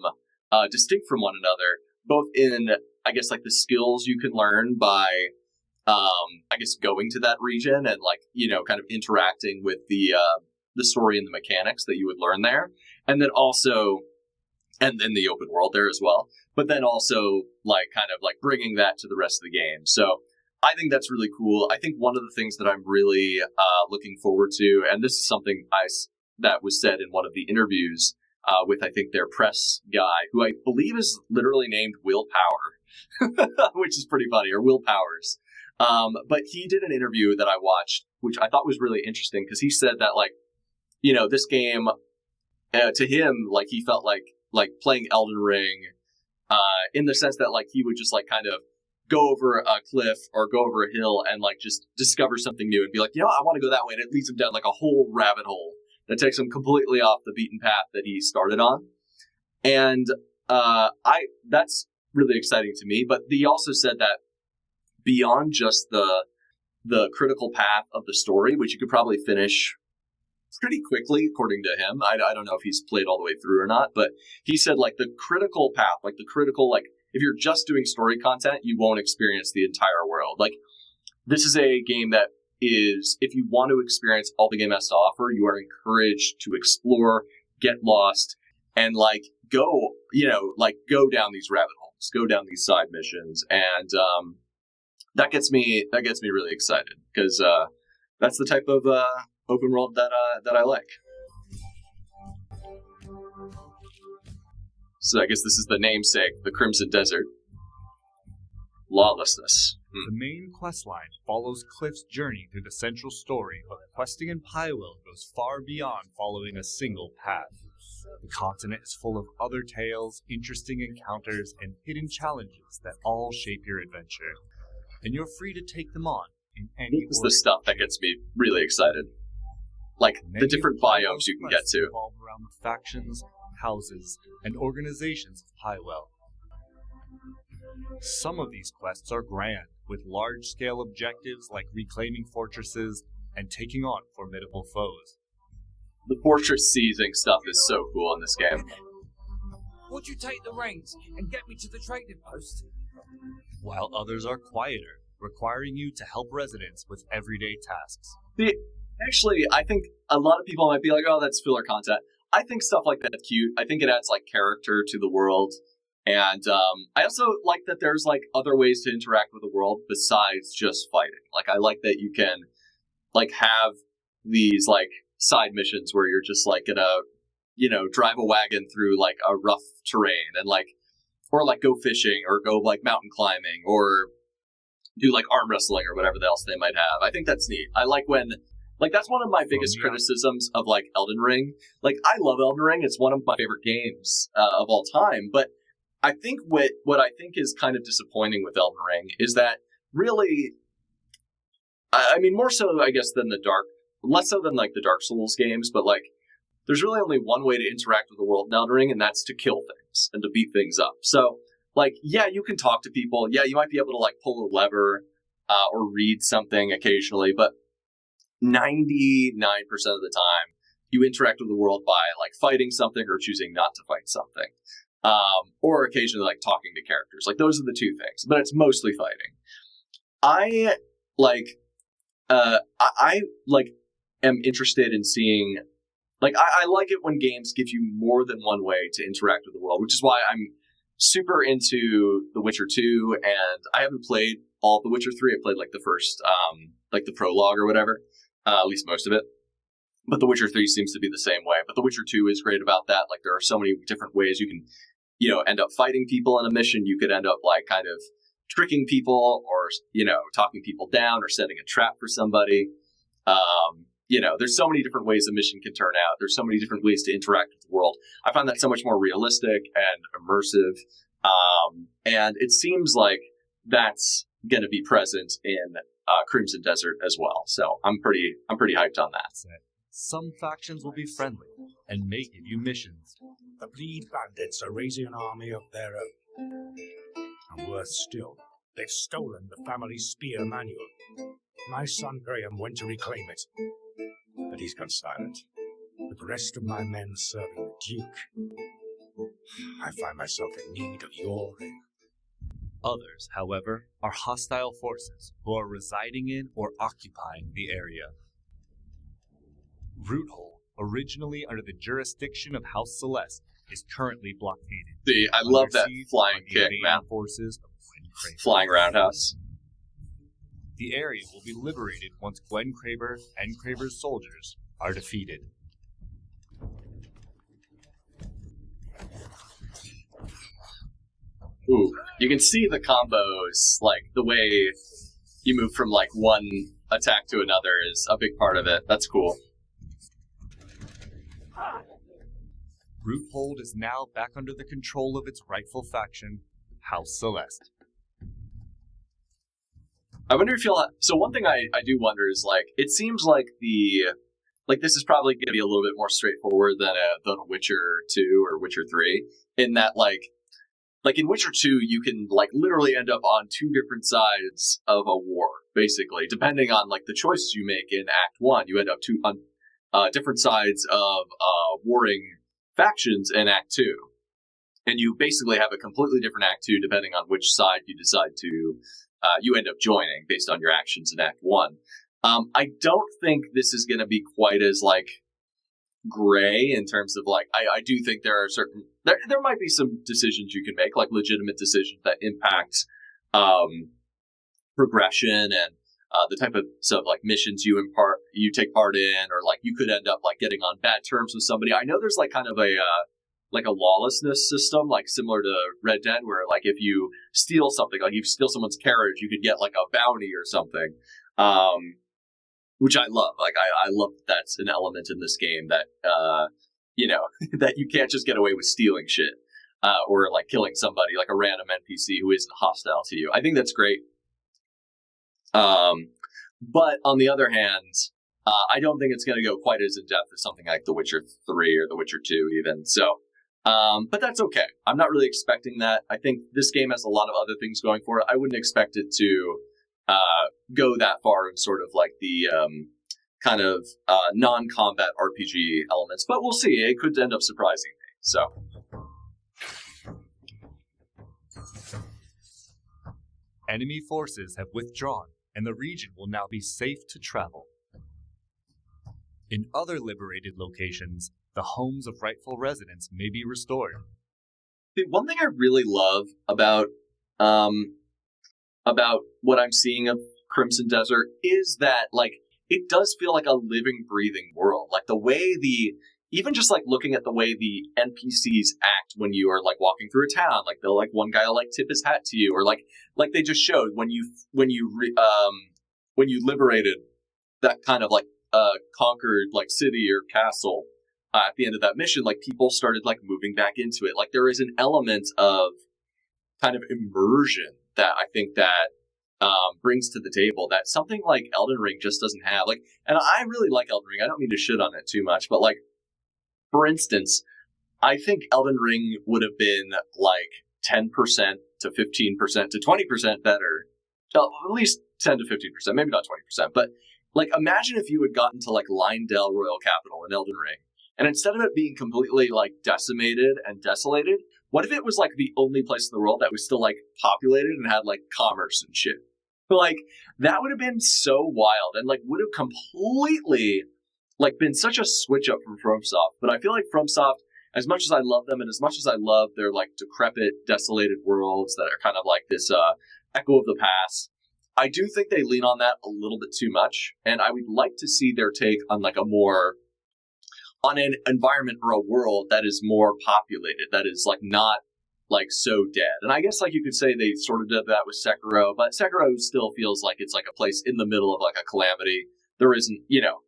distinct from one another, both in I guess like the skills you can learn by I guess going to that region and like, you know, kind of interacting with the story and the mechanics that you would learn there. And then also, and then the open world there as well. But then also like kind of like bringing that to the rest of the game. So I think that's really cool. I think one of the things that I'm really looking forward to, and this is something that was said in one of the interviews with, I think, their press guy, who I believe is literally named Will Power, which is pretty funny, or Will Powers. But he did an interview that I watched, which I thought was really interesting because he said that, like, you know, this game, to him, like, he felt like playing Elden Ring in the sense that, like, he would just, like, kind of go over a cliff or go over a hill and, like, just discover something new and be like, you know, I want to go that way. And it leads him down, like, a whole rabbit hole that takes him completely off the beaten path that he started on. And that's really exciting to me. But he also said that beyond just the critical path of the story, which you could probably finish pretty quickly, according to him. I don't know if he's played all the way through or not, but he said, like, the critical path, like, the critical, like, if you're just doing story content, you won't experience the entire world. Like, this is a game that is, if you want to experience all the game has to offer, you are encouraged to explore, get lost, and, like, go, you know, like, go down these rabbit holes, go down these side missions, and that gets me really excited because that's the type of open world that I like. So I guess this is the namesake, the Crimson Desert. Lawlessness. The main questline follows Cliff's journey through the central story, but questing in Pywell goes far beyond following a single path. The continent is full of other tales, interesting encounters, and hidden challenges that all shape your adventure. And you're free to take them on in any This is the stuff that gets me really excited. Like, the different biomes you can get to. Revolve around the factions, houses, and organizations of Pywell. Some of these quests are grand, with large-scale objectives like reclaiming fortresses and taking on formidable foes. The fortress seizing stuff is so cool in this game. Would you take the reins and get me to the trading post? While others are quieter, requiring you to help residents with everyday tasks. Actually, I think a lot of people might be like, oh, that's filler content. I think stuff like that's cute. I think it adds, like, character to the world. And I also like that there's, like, other ways to interact with the world besides just fighting. Like, I like that you can, like, have these, like, side missions where you're just, like, gonna, you know, drive a wagon through, like, a rough terrain and, like, or, like, go fishing or go, like, mountain climbing or do, like, arm wrestling or whatever else they might have. I think that's neat. I like when, like, that's one of my biggest criticisms of, like, Elden Ring. Like, I love Elden Ring. It's one of my favorite games of all time. But I think what I think is kind of disappointing with Elden Ring is that really, I mean, more so, I guess, than less so than, like, the Dark Souls games, but, like, there's really only one way to interact with the world in Elden Ring, and that's to kill things and to beat things up. So, like, yeah, you can talk to people. Yeah, you might be able to, like, pull a lever or read something occasionally, but 99% of the time, you interact with the world by, like, fighting something or choosing not to fight something. Or occasionally, like, talking to characters. Like, those are the two things, but it's mostly fighting. I am interested in seeing, like, I like it when games give you more than one way to interact with the world, which is why I'm super into The Witcher 2, and I haven't played all of The Witcher 3. I played like the first, like the prologue or whatever, at least most of it. But The Witcher 3 seems to be the same way. But The Witcher 2 is great about that. Like, there are so many different ways you can, end up fighting people on a mission. You could end up like kind of tricking people, or, talking people down, or setting a trap for somebody. There's so many different ways a mission can turn out. There's so many different ways to interact with the world. I find that so much more realistic and immersive. And it seems like that's going to be present in Crimson Desert as well. So I'm pretty hyped on that. Some factions will be friendly and may give you missions. The Bleed Bandits are raising an army of their own. And worse still, they've stolen the family spear manual. My son Graham went to reclaim it, but he's gone silent. With the rest of my men serving the Duke, I find myself in need of your aid. Others, however, are hostile forces who are residing in or occupying the area. Roothold, originally under the jurisdiction of House Celeste, is currently blockaded. I love that flying kick, man. Forces of Gwen Craver. Flying roundhouse. The area will be liberated once Gwen Craver and Craver's soldiers are defeated. Ooh, you can see the combos, like the way you move from like one attack to another is a big part of it. That's cool. Roothold is now back under the control of its rightful faction, House Celeste. I wonder if you'll... So one thing I do wonder is, like, it seems like this is probably going to be a little bit more straightforward than a Witcher 2 or Witcher 3, in that, like in Witcher 2, you can, like, literally end up on two different sides of a war, basically, depending on, like, the choices you make in Act 1. You end up on different sides of warring factions in Act 2. And you basically have a completely different Act 2 depending on which side you decide to you end up joining based on your actions in Act 1. I don't think this is going to be quite as, like, gray in terms of, like, I do think there are certain... There might be some decisions you can make, like legitimate decisions that impact progression and the type of like missions you take part in, or like you could end up like getting on bad terms with somebody. I know there's like kind of a lawlessness system, like similar to Red Dead, where like if you steal something, like if you steal someone's carriage, you could get like a bounty or something, which I love. Like I love that's an element in this game that that you can't just get away with stealing shit or like killing somebody, like a random NPC who isn't hostile to you. I think that's great. But on the other hand, I don't think it's going to go quite as in depth as something like The Witcher 3 or The Witcher 2 even. So, but that's okay. I'm not really expecting that. I think this game has a lot of other things going for it. I wouldn't expect it to go that far in sort of like the kind of non-combat RPG elements. But we'll see. It could end up surprising me. So. Enemy forces have withdrawn, and the region will now be safe to travel. In other liberated locations, the homes of rightful residents may be restored. The one thing I really love about what I'm seeing of Crimson Desert is that, like, it does feel like a living, breathing world. Like, the way even just, like, looking at the way the NPCs act when you are, like, walking through a town. Like, they'll, like, one guy will, like, tip his hat to you. Or, like they just showed when you liberated that kind of, like, conquered, like, city or castle at the end of that mission, like, people started, like, moving back into it. Like, there is an element of kind of immersion that I think that brings to the table that something like Elden Ring just doesn't have. Like, and I really like Elden Ring. I don't mean to shit on it too much, but, like, for instance, I think Elden Ring would have been like 10% to 15% to 20% better. At least 10 to 15%, maybe not 20%. But like, imagine if you had gotten to like Leyndell Royal Capital in Elden Ring, and instead of it being completely like decimated and desolated, what if it was like the only place in the world that was still like populated and had like commerce and shit? But like, that would have been so wild and like would have completely like been such a switch up from FromSoft. But I feel like FromSoft, as much as I love them and as much as I love their like decrepit, desolated worlds that are kind of like this echo of the past, I do think they lean on that a little bit too much. And I would like to see their take on like on an environment or a world that is more populated, that is like not like so dead. And I guess like you could say they sort of did that with Sekiro, but Sekiro still feels like it's like a place in the middle of like a calamity. There isn't,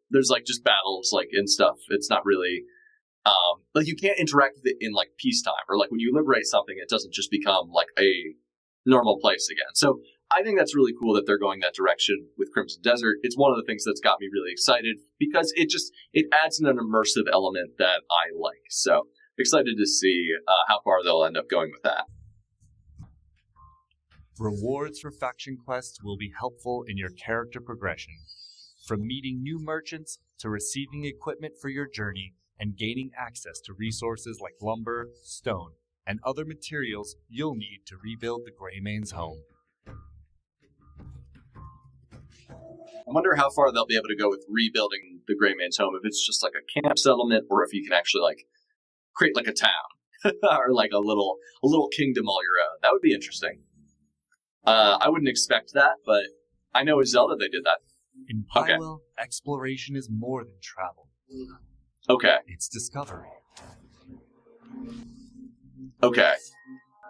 there's like just battles like and stuff. It's not really like you can't interact with it in like peacetime, or like when you liberate something, it doesn't just become like a normal place again. So I think that's really cool that they're going that direction with Crimson Desert. It's one of the things that's got me really excited because it adds an immersive element that I like. So excited to see how far they'll end up going with that. Rewards for faction quests will be helpful in your character progression, from meeting new merchants to receiving equipment for your journey and gaining access to resources like lumber, stone, and other materials you'll need to rebuild the Greymane's home. I wonder how far they'll be able to go with rebuilding the Greymane's home, if it's just like a camp settlement or if you can actually like create like a town or like a little kingdom all your own. That would be interesting. I wouldn't expect that, but I know with Zelda they did that. In Pywell, exploration is more than travel. Okay. It's discovery. Okay.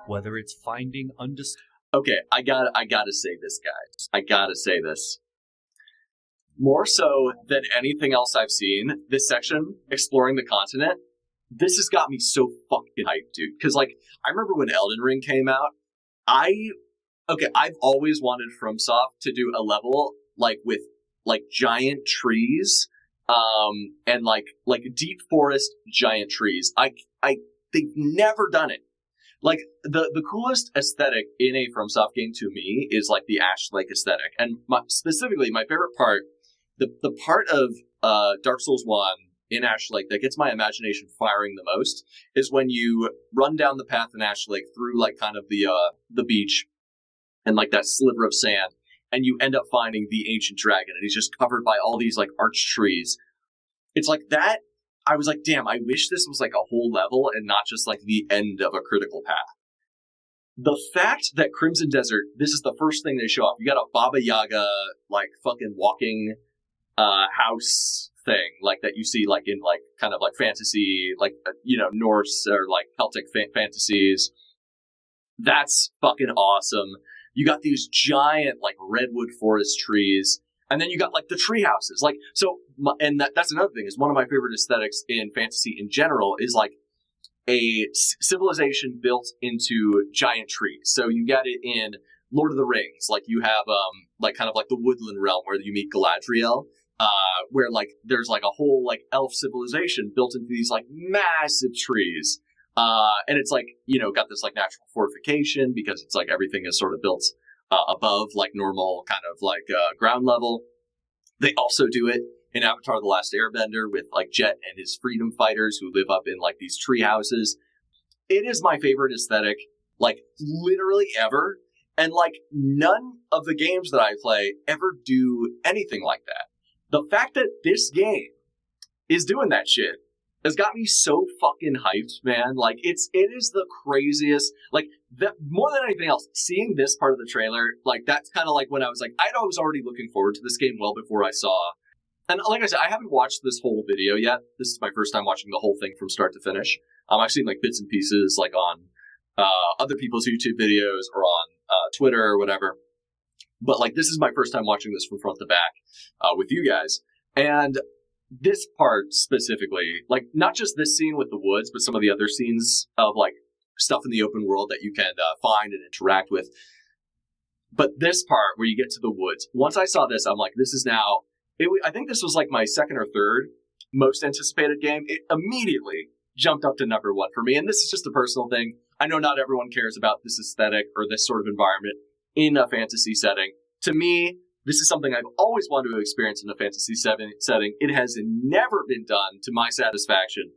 Whether it's finding Okay, I gotta say this, guys. I gotta say this. More so than anything else I've seen, this section, exploring the continent, this has got me so fucking hyped, dude. Because, like, I remember when Elden Ring came out, I've always wanted FromSoft to do a level, like, with, like, giant trees, and, like deep forest giant trees. They've never done it. Like, the coolest aesthetic in a FromSoft game to me is, like, the Ash Lake aesthetic. And specifically, my favorite part, the part of Dark Souls 1 in Ash Lake that gets my imagination firing the most is when you run down the path in Ash Lake through, like, kind of the beach and, like, that sliver of sand, and you end up finding the ancient dragon, and he's just covered by all these, like, arch trees. It's like that. I was like, damn, I wish this was like a whole level and not just like the end of a critical path. The fact that Crimson Desert, this is the first thing they show off. You got a Baba Yaga, like, fucking walking house thing, like, that you see, like, in, like, kind of like fantasy, like, Norse or like Celtic fantasies. That's fucking awesome. You got these giant, like, redwood forest trees. And then you got, like, the tree houses. Like, so, and that's another thing, is one of my favorite aesthetics in fantasy in general is, like, a civilization built into giant trees. So you get it in Lord of the Rings. Like, you have, like, kind of like the woodland realm where you meet Galadriel, where, like, there's, like, a whole, like, elf civilization built into these, like, massive trees. And it's, like, got this, like, natural fortification because it's, like, everything is sort of built above, like, normal kind of, like, ground level. They also do it in Avatar: The Last Airbender with, like, Jet and his freedom fighters who live up in, like, these tree houses. It is my favorite aesthetic, like, literally ever. And, like, none of the games that I play ever do anything like that. The fact that this game is doing that shit has got me so fucking hyped, man. Like, it is the craziest, like, that, more than anything else, seeing this part of the trailer, like, that's kind of like when I was like, I was already looking forward to this game well before I saw. And like I said, I haven't watched this whole video yet. This is my first time watching the whole thing from start to finish. I've seen, like, bits and pieces, like, on other people's YouTube videos or on Twitter or whatever. But, like, this is my first time watching this from front to back with you guys. And this part specifically, like, not just this scene with the woods, but some of the other scenes of, like, stuff in the open world that you can find and interact with. But this part where you get to the woods, once I saw this, I'm like, this is now, I think this was like my second or third most anticipated game. It immediately jumped up to number one for me. And this is just a personal thing. I know not everyone cares about this aesthetic or this sort of environment in a fantasy setting. To me, this is something I've always wanted to experience in a fantasy setting. It has never been done to my satisfaction.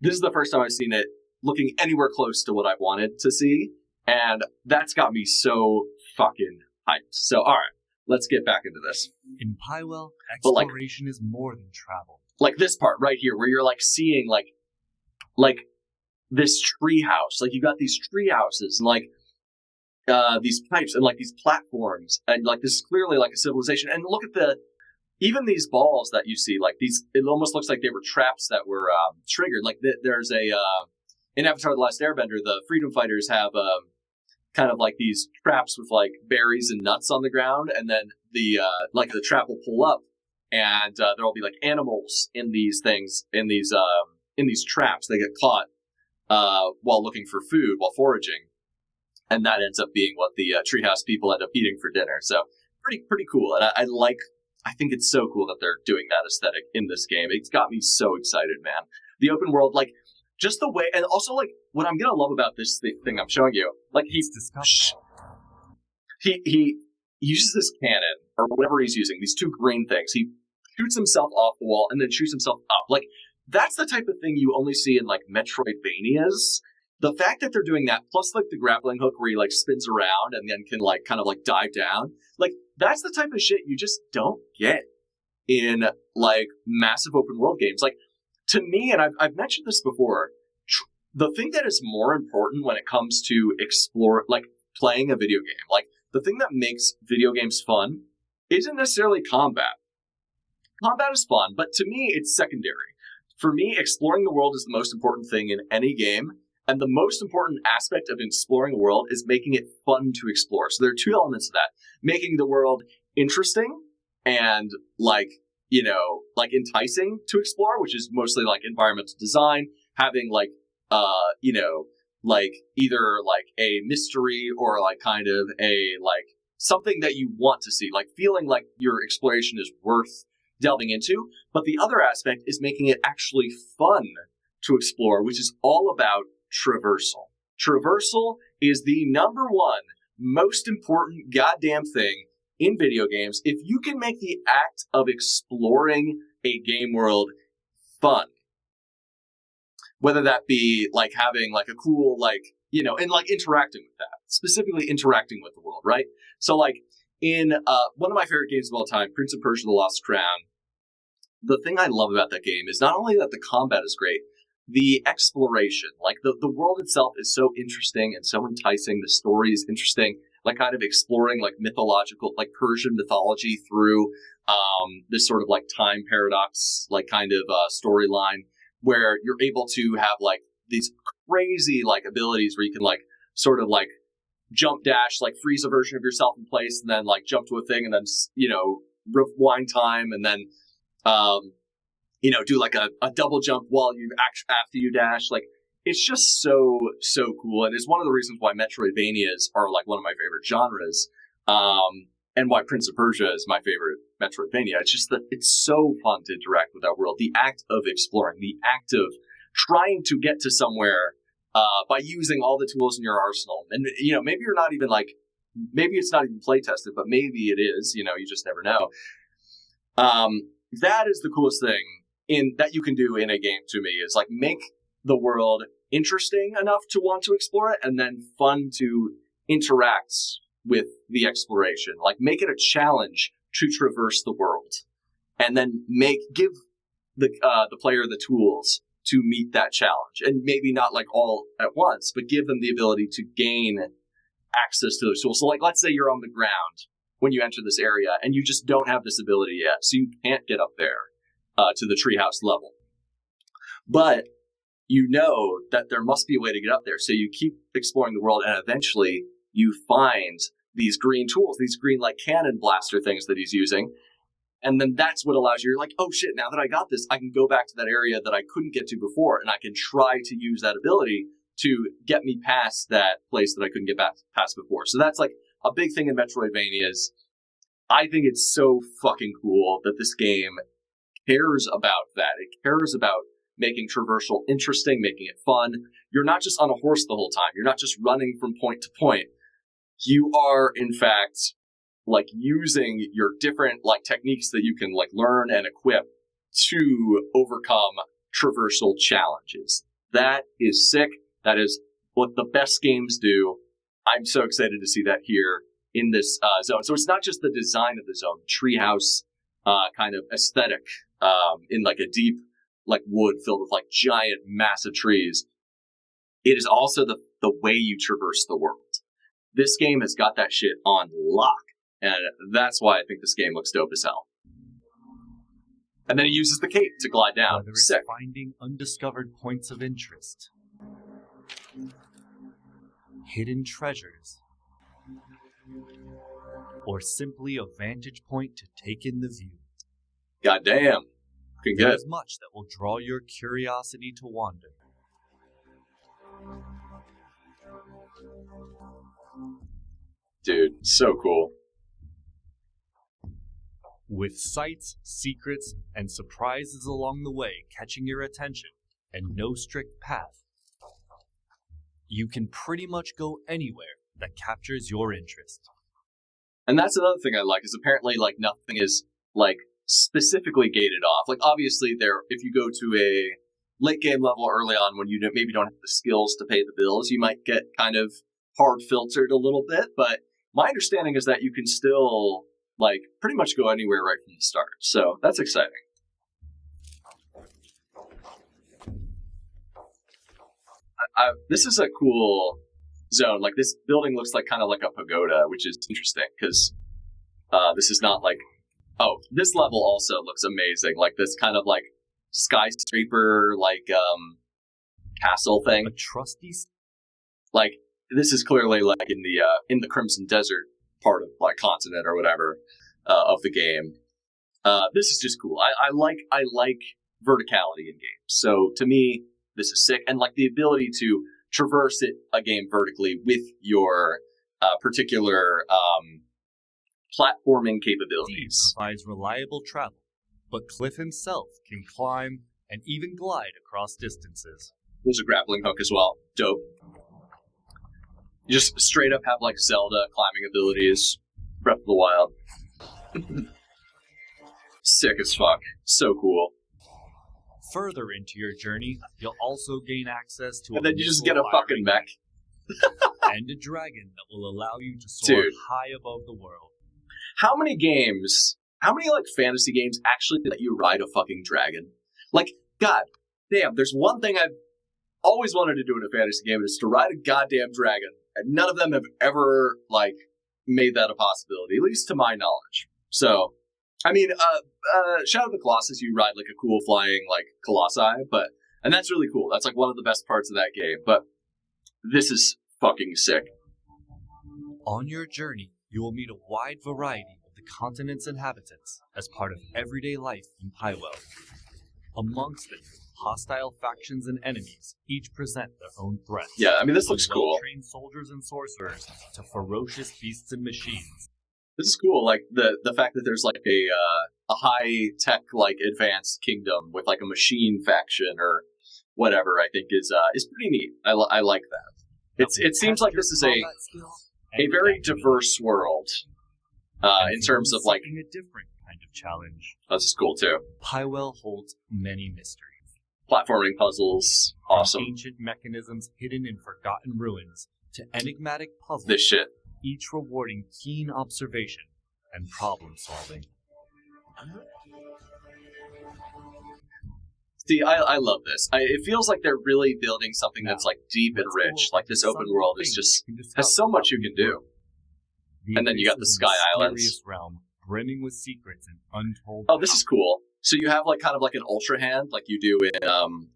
This is the first time I've seen it looking anywhere close to what I wanted to see. And that's got me so fucking hyped. So, all right, let's get back into this. In Pywell, exploration is more than travel. Like this part right here where you're, like, seeing, like this tree house. Like, you got these tree houses and like these pipes and like these platforms, and like this is clearly like a civilization. And look at even these balls that you see, like these, it almost looks like they were traps that were triggered. Like there's in Avatar: The Last Airbender, the freedom fighters have kind of like these traps with like berries and nuts on the ground, and then the trap will pull up, and there'll be like animals in these things, in these traps. They get caught while looking for food, while foraging, and that ends up being what the treehouse people end up eating for dinner. So pretty cool, and I think it's so cool that they're doing that aesthetic in this game. It's got me so excited, man. The open world, like, just the way, and also, like, what I'm gonna love about this thing I'm showing you, like, he uses this cannon, or whatever he's using, these two green things. He shoots himself off the wall and then shoots himself up. Like, that's the type of thing you only see in, like, Metroidvanias. The fact that they're doing that, plus, like, the grappling hook where he, like, spins around and then can, like, kind of, like, dive down, like, that's the type of shit you just don't get in, like, massive open world games. Like, to me, and I've mentioned this before, the thing that is more important when it comes to playing a video game, like, the thing that makes video games fun isn't necessarily combat. Combat is fun, but to me, it's secondary. For me, exploring the world is the most important thing in any game, and the most important aspect of exploring a world is making it fun to explore. So there are two elements of that. Making the world interesting and, like, you know, like, enticing to explore, which is mostly like environmental design, having like, you know, like either like a mystery or like kind of a like something that you want to see, like feeling like your exploration is worth delving into. But the other aspect is making it actually fun to explore, which is all about traversal. Traversal is the number one most important goddamn thing in video games. If you can make the act of exploring a game world fun, whether that be like having like a cool, like, you know, and like interacting with that, specifically interacting with the world, right? So like in one of my favorite games of all time, Prince of Persia: The Lost Crown, the thing I love about that game is not only that the combat is great, the exploration, like the world itself is so interesting and so enticing. The story is interesting, like kind of exploring like mythological, like Persian mythology through this sort of like time paradox, like kind of storyline where you're able to have like these crazy like abilities where you can like sort of like jump dash, like freeze a version of yourself in place and then like jump to a thing and then, you know, rewind time and then, you know, do like a double jump while you after you dash. Like, it's just so cool. And it's one of the reasons why Metroidvanias are like one of my favorite genres. And why Prince of Persia is my favorite Metroidvania. It's just that it's so fun to interact with that world. The act of exploring, the act of trying to get to somewhere by using all the tools in your arsenal. And, you know, maybe you're not even like, maybe it's not even play tested, but maybe it is, you know, you just never know. That is the coolest thing that you can do in a game to me, is like make the world interesting enough to want to explore it and then fun to interact with the exploration. Like, make it a challenge to traverse the world, and then give the player the tools to meet that challenge. And maybe not like all at once, but give them the ability to gain access to those tools. So like, let's say you're on the ground when you enter this area and you just don't have this ability yet, so you can't get up there to the treehouse level. But you know that there must be a way to get up there, so you keep exploring the world, and eventually you find these green tools, these green like cannon blaster things that he's using. And then that's what allows you, you're like, oh shit, now that I got this, I can go back to that area that I couldn't get to before, and I can try to use that ability to get me past that place that I couldn't get past before. So that's like a big thing in Metroidvanias. I think it's so fucking cool that this game cares about that. It cares about making traversal interesting, making it fun. You're not just on a horse the whole time. You're not just running from point to point. You are, in fact, like using your different like techniques that you can like learn and equip to overcome traversal challenges. That is sick. That is what the best games do. I'm so excited to see that here in this zone. So it's not just the design of the zone, treehouse kind of aesthetic in like a deep like wood filled with like giant massive trees. it is also the way you traverse the world. This game has got that shit on lock, and that's why I think this game looks dope as hell. And then he uses the cape to glide down. Whether it's Sick. finding undiscovered points of interest, hidden treasures, or simply a vantage point to take in the view. Goddamn. Looking good. There's much that will draw your curiosity to wander. Dude, so cool. With sights, secrets, and surprises along the way catching your attention, and no strict path, you can pretty much go anywhere that captures your interest. And that's another thing I like, is apparently, like, nothing is, like, specifically gated off. Like, obviously, if you go to a late game level early on when you maybe don't have the skills to pay the bills, you might get kind of hard filtered a little bit, but my understanding is that you can still, like, pretty much go anywhere right from the start. So that's exciting. This is a cool zone. Like, this building looks like kind of like a pagoda, which is interesting because this is not like, oh, this level also looks amazing. Like this kind of like skyscraper, like castle thing. A trusty Like, this is clearly like in the Crimson Desert part of like continent or whatever of the game. This is just cool. I like verticality in games. So to me, this is sick, and like the ability to traverse a game vertically with your particular platforming capabilities. provides reliable travel, but Cliff himself can climb and even glide across distances. There's a grappling hook as well. Dope. You just straight up have like Zelda climbing abilities. Breath of the Wild. Sick as fuck. So cool. Further into your journey, you'll also gain access to And then you just get a missile fucking firing mech. and a dragon that will allow you to soar Dude. high above the world. How many like fantasy games actually let you ride a fucking dragon? Like, god damn, there's one thing I've always wanted to do in a fantasy game, is to ride a goddamn dragon. And none of them have ever, like, made that a possibility, at least to my knowledge. So, I mean, Shadow of the Colossus, you ride like a cool flying, like, colossi, and that's really cool. That's like one of the best parts of that game, but this is fucking sick. On your journey, you will meet a wide variety of the continent's inhabitants as part of everyday life in Pywell. Amongst them, hostile factions and enemies each present their own threats. Yeah, I mean, this looks From cool. well-trained soldiers and sorcerers to ferocious beasts and machines. This is cool, like the fact that there's like a high tech like advanced kingdom with like a machine faction or whatever. I think is pretty neat. I like that. It seems like this is a very diverse world in terms of like a different kind of challenge. this is cool too. Pywell holds many mysteries. Platforming puzzles, From awesome. ancient mechanisms hidden in forgotten ruins to enigmatic puzzles. This shit. Each rewarding keen observation and problem solving. See, I love this. It feels like they're really building something that's like deep and rich. Like this open world is just has so much you can do. And then you got the Sky Islands. Realm brimming with secrets and untold. Oh, this is cool. So you have like kind of like an ultra hand, like you do in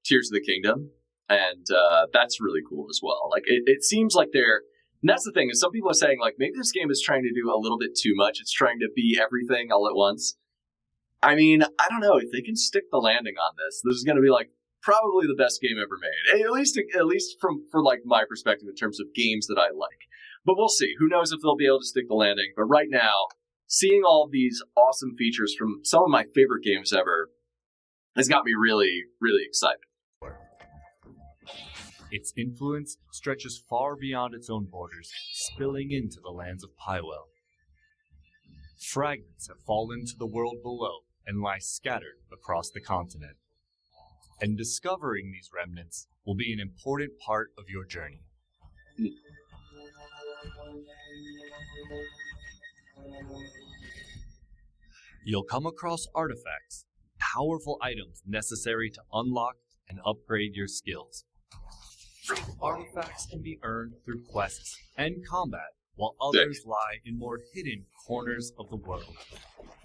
Tears of the Kingdom, and that's really cool as well. Like it seems like they're. And that's the thing, is some people are saying, like, maybe this game is trying to do a little bit too much. It's trying to be everything all at once. I mean, I don't know. If they can stick the landing on this is going to be, like, probably the best game ever made. At least for like, my perspective in terms of games that I like. But we'll see. Who knows if they'll be able to stick the landing. But right now, seeing all of these awesome features from some of my favorite games ever has got me really, really excited. Its influence stretches far beyond its own borders, spilling into the lands of Pywell. Fragments have fallen to the world below and lie scattered across the continent. And discovering these remnants will be an important part of your journey. You'll come across artifacts, powerful items necessary to unlock and upgrade your skills. Artifacts can be earned through quests and combat, while others lie in more hidden corners of the world,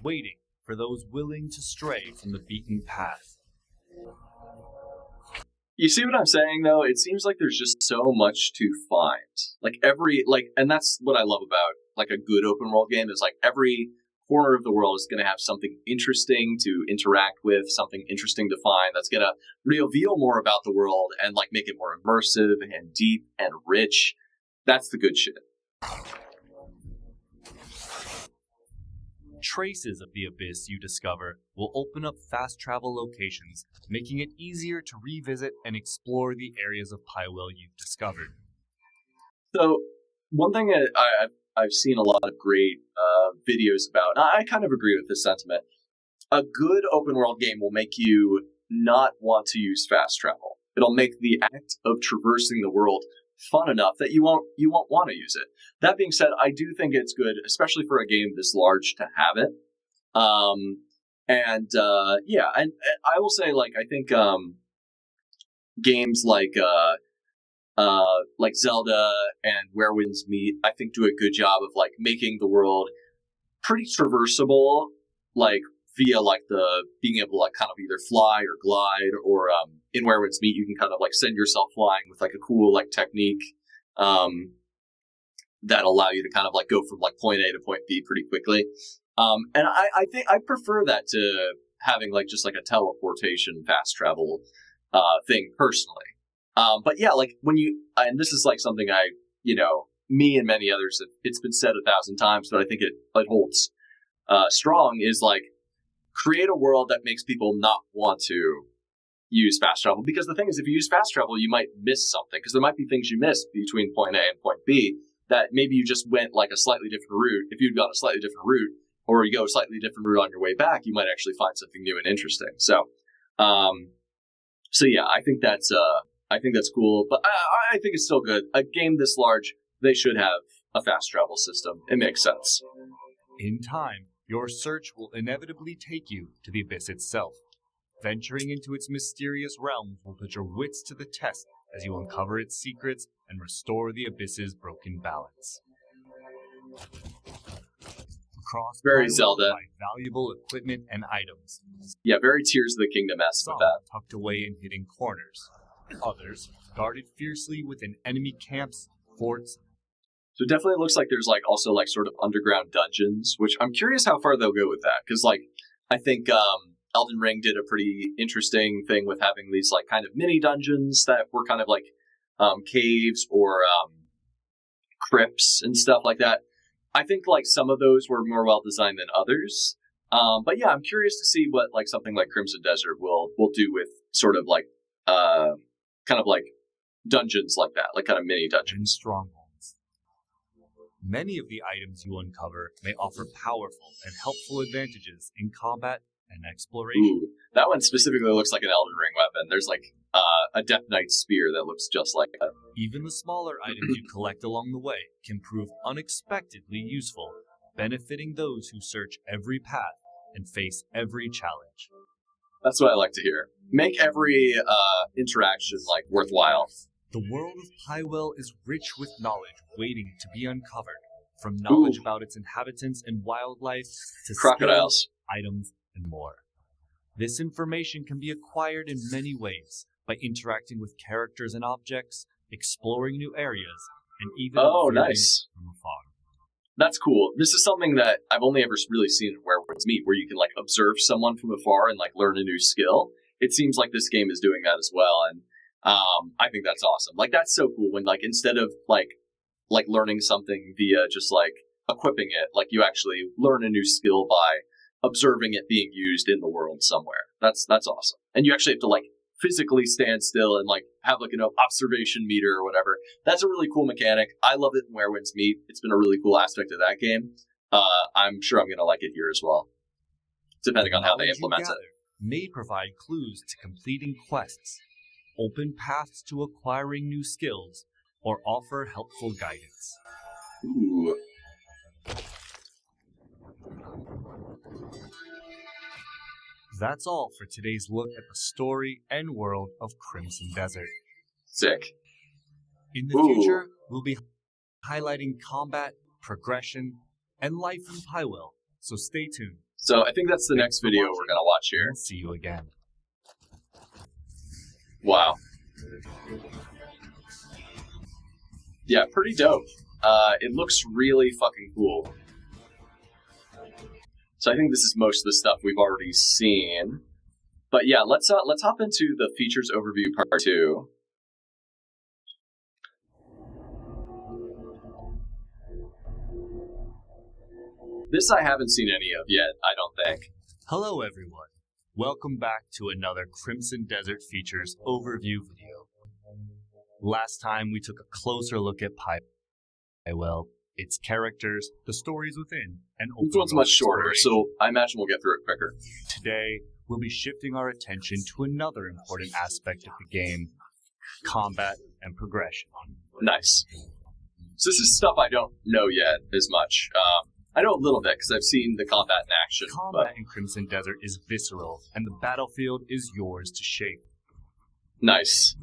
waiting for those willing to stray from the beaten path. You see what I'm saying, though? It seems like there's just so much to find. And that's what I love about, like, a good open world game, is, like, every corner of the world is going to have something interesting to interact with, something interesting to find that's going to reveal more about the world and, like, make it more immersive and deep and rich. That's the good shit. Traces of the abyss you discover will open up fast travel locations, making it easier to revisit and explore the areas of Pywell you've discovered. So, one thing that I've seen a lot of great videos about, I kind of agree with this sentiment. A good open world game will make you not want to use fast travel. It'll make the act of traversing the world fun enough that you won't want to use it. That being said, I do think it's good, especially for a game this large, to have it. And I will say, like, I think games like Zelda and Where Winds Meet, I think do a good job of, like, making the world pretty traversable, like, via, like, the being able to, like, kind of either fly or glide, or in Where Winds Meet, you can kind of, like, send yourself flying with, like, a cool, like, technique that allow you to kind of, like, go from, like, point A to point B pretty quickly. And I think I prefer that to having, like, just, like, a teleportation fast travel thing personally. But yeah, like, and this is, like, something me and many others, it's been said 1,000 times, but I think it holds strong, is, like, create a world that makes people not want to use fast travel. Because the thing is, if you use fast travel, you might miss something, because there might be things you miss between point A and point B that maybe you just went, like, a slightly different route. If you'd gone a slightly different route, or you go a slightly different route on your way back, you might actually find something new and interesting. So yeah, I think that's cool, but I think it's still good. A game this large, they should have a fast travel system. It makes sense. In time, your search will inevitably take you to the abyss itself. Venturing into its mysterious realms will put your wits to the test as you uncover its secrets and restore the abyss's broken balance. Across very Pywell, Zelda. find valuable equipment and items. Yeah, very Tears of the Kingdom-esque with Some that. tucked away in hidden corners. Others guarded fiercely within enemy camps, forts. So it definitely looks like there's, like, also, like, sort of underground dungeons, which I'm curious how far they'll go with that. Because, like, I think Elden Ring did a pretty interesting thing with having these, like, kind of mini dungeons that were kind of like caves or crypts and stuff like that. I think, like, some of those were more well designed than others. But yeah, I'm curious to see what, like, something like Crimson Desert will do with sort of, like, kind of like dungeons like that, like kind of mini dungeons. And strongholds. Many of the items you uncover may offer powerful and helpful advantages in combat and exploration. Ooh, that one specifically looks like an Elden Ring weapon. There's, like, a Death Knight spear that looks just like that. Even the smaller items you collect along the way can prove unexpectedly useful, benefiting those who search every path and face every challenge. That's what I like to hear. Make every interaction, like, worthwhile. The world of Pywell is rich with knowledge waiting to be uncovered, from knowledge about its inhabitants and wildlife to crocodiles, skills, items, and more. This information can be acquired in many ways, by interacting with characters and objects, exploring new areas, and even nice. from afar. That's cool. This is something that I've only ever really seen in Where Winds Meet, where you can, like, observe someone from afar and, like, learn a new skill. It seems like this game is doing that as well, and I think that's awesome. Like, that's so cool when, like, instead of like learning something via just, like, equipping it, like, you actually learn a new skill by observing it being used in the world somewhere. That's awesome. And you actually have to, like, physically stand still and, like, have, like, an observation meter or whatever. That's a really cool mechanic. I love it in Where Winds Meet. It's been a really cool aspect of that game. I'm sure I'm going to like it here as well, depending on how they implement it. May provide clues to completing quests, open paths to acquiring new skills, or offer helpful guidance. Ooh. That's all for today's look at the story and world of Crimson Desert. Sick. In the Ooh. future, we'll be highlighting combat, progression, and life in Pywell, so stay tuned. So I think that's the next video we're gonna watch here. We'll see you again. Wow. Yeah, pretty dope. It looks really fucking cool. So I think this is most of the stuff we've already seen. But yeah, let's hop into the features overview part 2. This I haven't seen any of yet, I don't think. Hello everyone. Welcome back to another Crimson Desert Features overview video. Last time we took a closer look at Pywell, its characters, the stories within, and This one's much shorter, so I imagine we'll get through it quicker. Today, we'll be shifting our attention to another important aspect of the game, combat and progression. Nice. So this is stuff I don't know yet as much. I know a little bit because I've seen the combat in action. Combat in Crimson Desert is visceral, and the battlefield is yours to shape. Nice.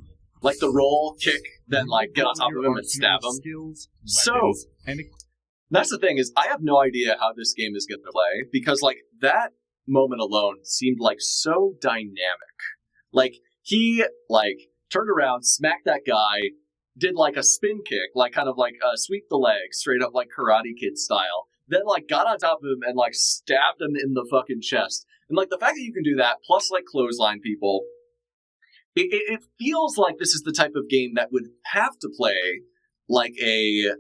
Like the roll, kick, then like get on top of him and stab him. Skills, So, weapons, and that's the thing is I have no idea how this game is going to play because like that moment alone seemed like so dynamic. Like he like turned around, smacked that guy, did like a spin kick, like kind of like sweep the leg, straight up like Karate Kid style. Then like got on top of him and like stabbed him in the fucking chest. And like the fact that you can do that, plus like clothesline people, it feels like this is the type of game that would have to play like a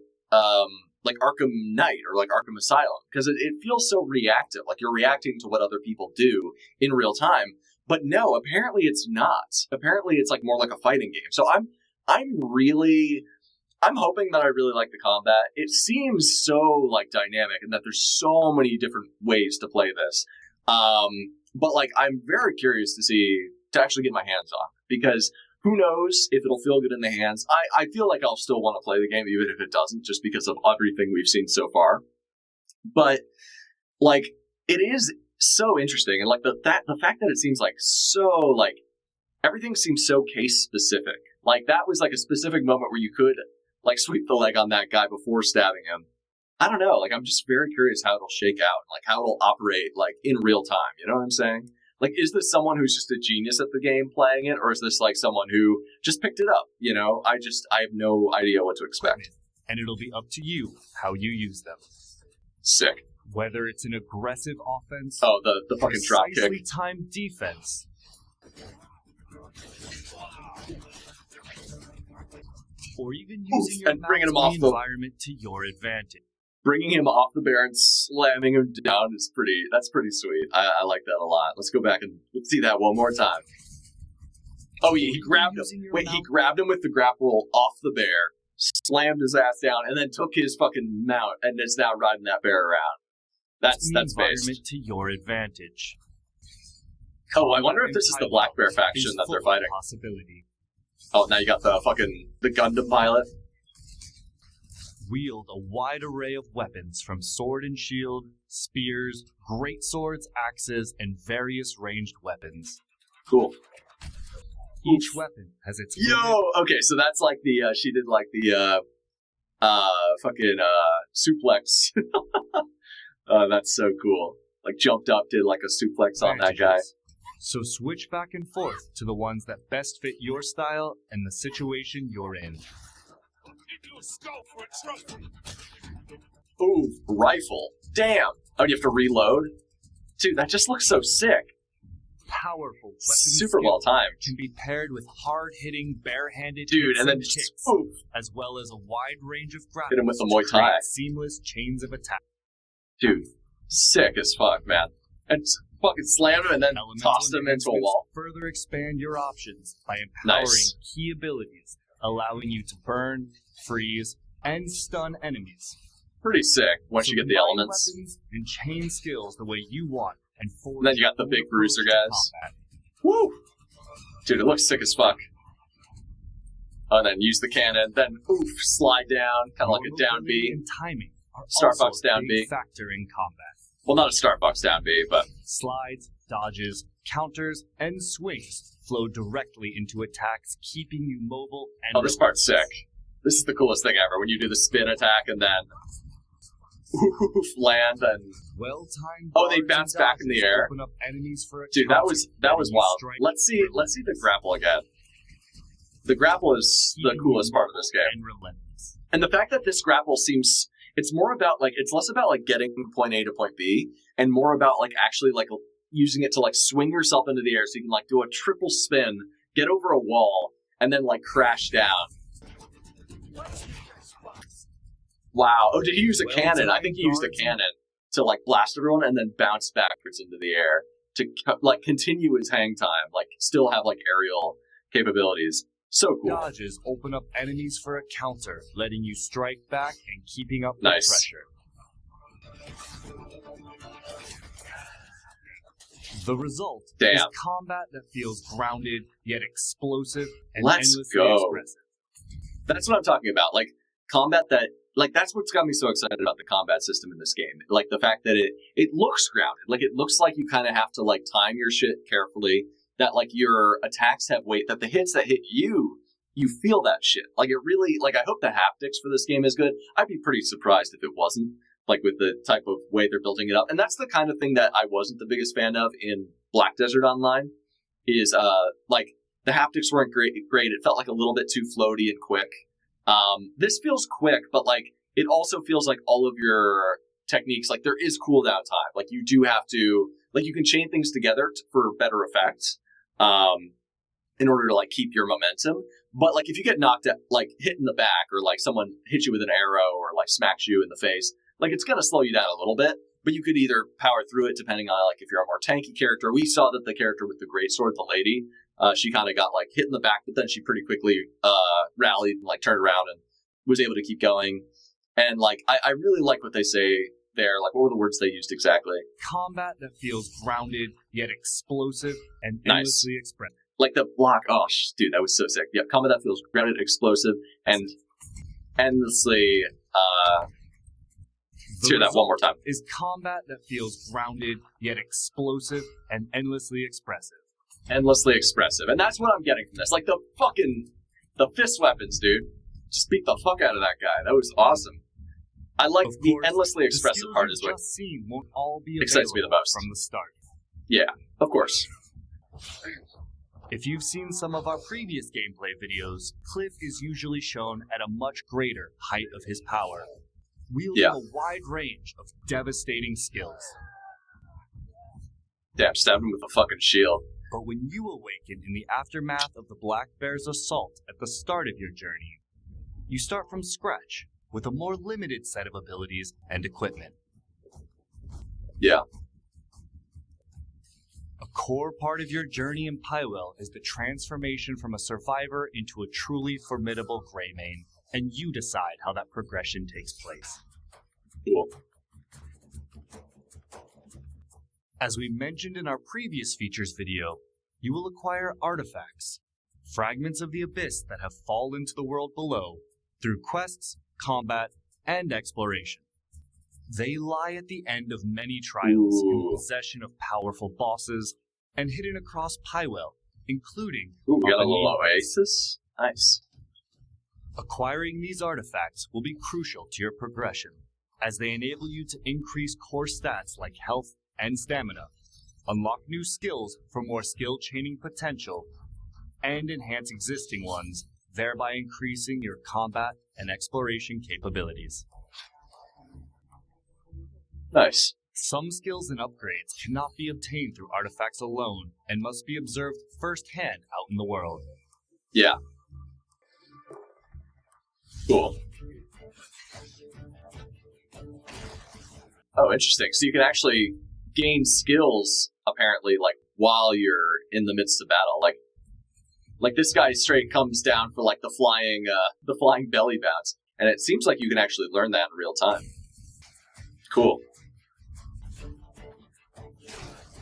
like Arkham Knight or like Arkham Asylum, because it feels so reactive, like you're reacting to what other people do in real time. But no, apparently it's not. Apparently it's like more like a fighting game. So I'm hoping that I really like the combat. It seems so like dynamic and that there's so many different ways to play this. But like I'm very curious to actually get my hands on it, because who knows if it'll feel good in the hands. I feel like I'll still want to play the game even if it doesn't, just because of everything we've seen so far. But like it is so interesting, and like the fact that it seems like so like everything seems so case specific. Like that was like a specific moment where you could like sweep the leg on that guy before stabbing him. I don't know. Like I'm just very curious how it'll shake out, like how it'll operate like in real time. You know what I'm saying? Like, is this someone who's just a genius at the game playing it, or is this like someone who just picked it up? You know, I have no idea what to expect. And it'll be up to you how you use them. Sick. Whether it's an aggressive offense, Oh, the fucking drop kick. precisely timed defense, or even using your and bringing him mouse off and the- environment to your advantage. Bringing him off the bear and slamming him down is that's pretty sweet. I like that a lot. Let's go back and let's see that one more time. Oh yeah, he grabbed him. Wait, he grabbed him with the grapple off the bear, slammed his ass down, and then took his fucking mount and is now riding that bear around. That's environment based. to your advantage. Oh, I wonder if this is the Black Bear faction that they're fighting. Possibility. Oh, now you got the Gundam pilot. Wield a wide array of weapons from sword and shield, spears, great swords, axes, and various ranged weapons. Cool. Each weapon has its Okay, so that's like the she did like the fucking suplex. That's so cool. Like jumped up, did like a suplex on that guy. So switch back and forth to the ones that best fit your style and the situation you're in. Ooh, rifle. Damn. Oh, you have to reload? Dude, that just looks so sick. Powerful weapon Super well timed. can be paired with hard-hitting, bare-handed Dude, hits and then kicks, just oof. as well as a wide range of grapples Hit him with the to Muay Thai. create seamless chains of attack. Dude, sick as fuck, man. And fucking slammed him and then Elemental tossed him into a enhancements wall. further expand your options by empowering Nice. key abilities, allowing you to burn, freeze, and stun enemies. Pretty sick once So you get the combine elements. weapons and chain skills the way you want, and forge Then you got the your big own bruiser approach to guys. combat. Woo! Dude, it looks sick as fuck. Oh, and then use the cannon, then oof, slide down, kind of like a down Mobility B. and timing are Star also Fox a down big B. factor in combat. Well, not a Star Fox down B, but Slides, dodges, counters, and swings flow directly into attacks, keeping you mobile and Oh, this part's sick. This is the coolest thing ever, when you do the spin attack and then land and... well-timed. Oh, they bounce back in the air. Open up enemies for a Dude, that counter, was letting you wild. strike Let's see the grapple again. The grapple is the keeping coolest you part of this game. and relentless. And the fact that this grapple seems, it's more about like, it's less about like getting point A to point B and more about like actually like using it to like swing yourself into the air so you can like do a triple spin, get over a wall, and then like crash down. Wow. Oh, did he use a cannon? I think he used a cannon to like blast everyone and then bounce backwards into the air to like continue his hang time, like still have like aerial capabilities. So cool. Dodges open up enemies for a counter, letting you strike back and keeping up Nice. the pressure. The result Damn. is combat that feels grounded, yet explosive and Let's endlessly go. expressive. That's what I'm talking about. Like combat that, like that's what's got me so excited about the combat system in this game. Like the fact that it looks grounded. Like it looks like you kind of have to like time your shit carefully. That like your attacks have weight. That the hits that hit you, you feel that shit. Like it really. Like I hope the haptics for this game is good. I'd be pretty surprised if it wasn't. Like with the type of way they're building it up. And that's the kind of thing that I wasn't the biggest fan of in Black Desert Online. Is like the haptics weren't great. It felt like a little bit too floaty and quick. This feels quick, but like it also feels like all of your techniques, like there is cooldown time. Like you do have to, like you can chain things together for better effects, in order to like keep your momentum. But like if you get knocked at, like hit in the back, or like someone hits you with an arrow, or like smacks you in the face, like it's gonna slow you down a little bit. But you could either power through it depending on like if you're a more tanky character. We saw that the character with the greatsword, the lady, she kind of got like hit in the back, but then she pretty quickly rallied and like turned around and was able to keep going. And like I really like what they say there. Like what were the words they used exactly? Combat that feels grounded, yet explosive and Nice. endlessly expressive. Like the block. Oh, dude, that was so sick. Yeah, combat that feels grounded, explosive, and endlessly. Let's hear that one more time. Is combat that feels grounded, yet explosive and endlessly expressive. Endlessly expressive, and that's what I'm getting from this. Like the fist weapons, dude. Just beat the fuck out of that guy. That was awesome. I like Of the course, endlessly the expressive skills part you've is what just seen won't all be excites me the available most. from the start. Yeah, of course. If you've seen some of our previous gameplay videos, Cliff is usually shown at a much greater height of his power, wielding Yeah. a wide range of devastating skills. Damn, stabbed him with a fucking shield. But when you awaken in the aftermath of the Black Bear's assault at the start of your journey, you start from scratch with a more limited set of abilities and equipment. Yeah. A core part of your journey in Pywell is the transformation from a survivor into a truly formidable Greymane, and you decide how that progression takes place. Cool. As we mentioned in our previous features video, you will acquire artifacts, fragments of the abyss that have fallen to the world below, through quests, combat, and exploration. They lie at the end of many trials in the possession of powerful bosses and hidden across Pywell, including Ooh, we got a little Arpanean. oasis. Nice. Acquiring these artifacts will be crucial to your progression, as they enable you to increase core stats like health and stamina, unlock new skills for more skill chaining potential, and enhance existing ones, thereby increasing your combat and exploration capabilities. Nice. Some skills and upgrades cannot be obtained through artifacts alone and must be observed firsthand out in the world. Yeah. Cool. Oh, interesting. So you can actually gain skills, apparently, like, while you're in the midst of battle. Like this guy straight comes down for, like, the flying belly bounce. And it seems like you can actually learn that in real time. Cool.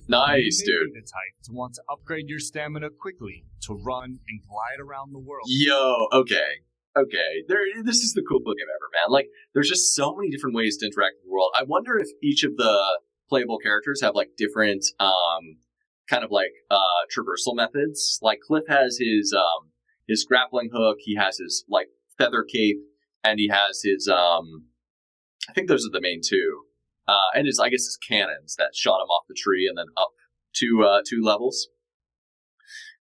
Nice, You may dude. be the type to want to upgrade your stamina quickly to run and glide around the world. Yo, okay. This is the coolest game ever, man. Like, there's just so many different ways to interact with the world. I wonder if each of the playable characters have, like, different kind of like traversal methods. Like Cliff has his grappling hook, he has his like feather cape, and he has his I think those are the main two. And his, I guess, his cannons that shot him off the tree and then up two levels.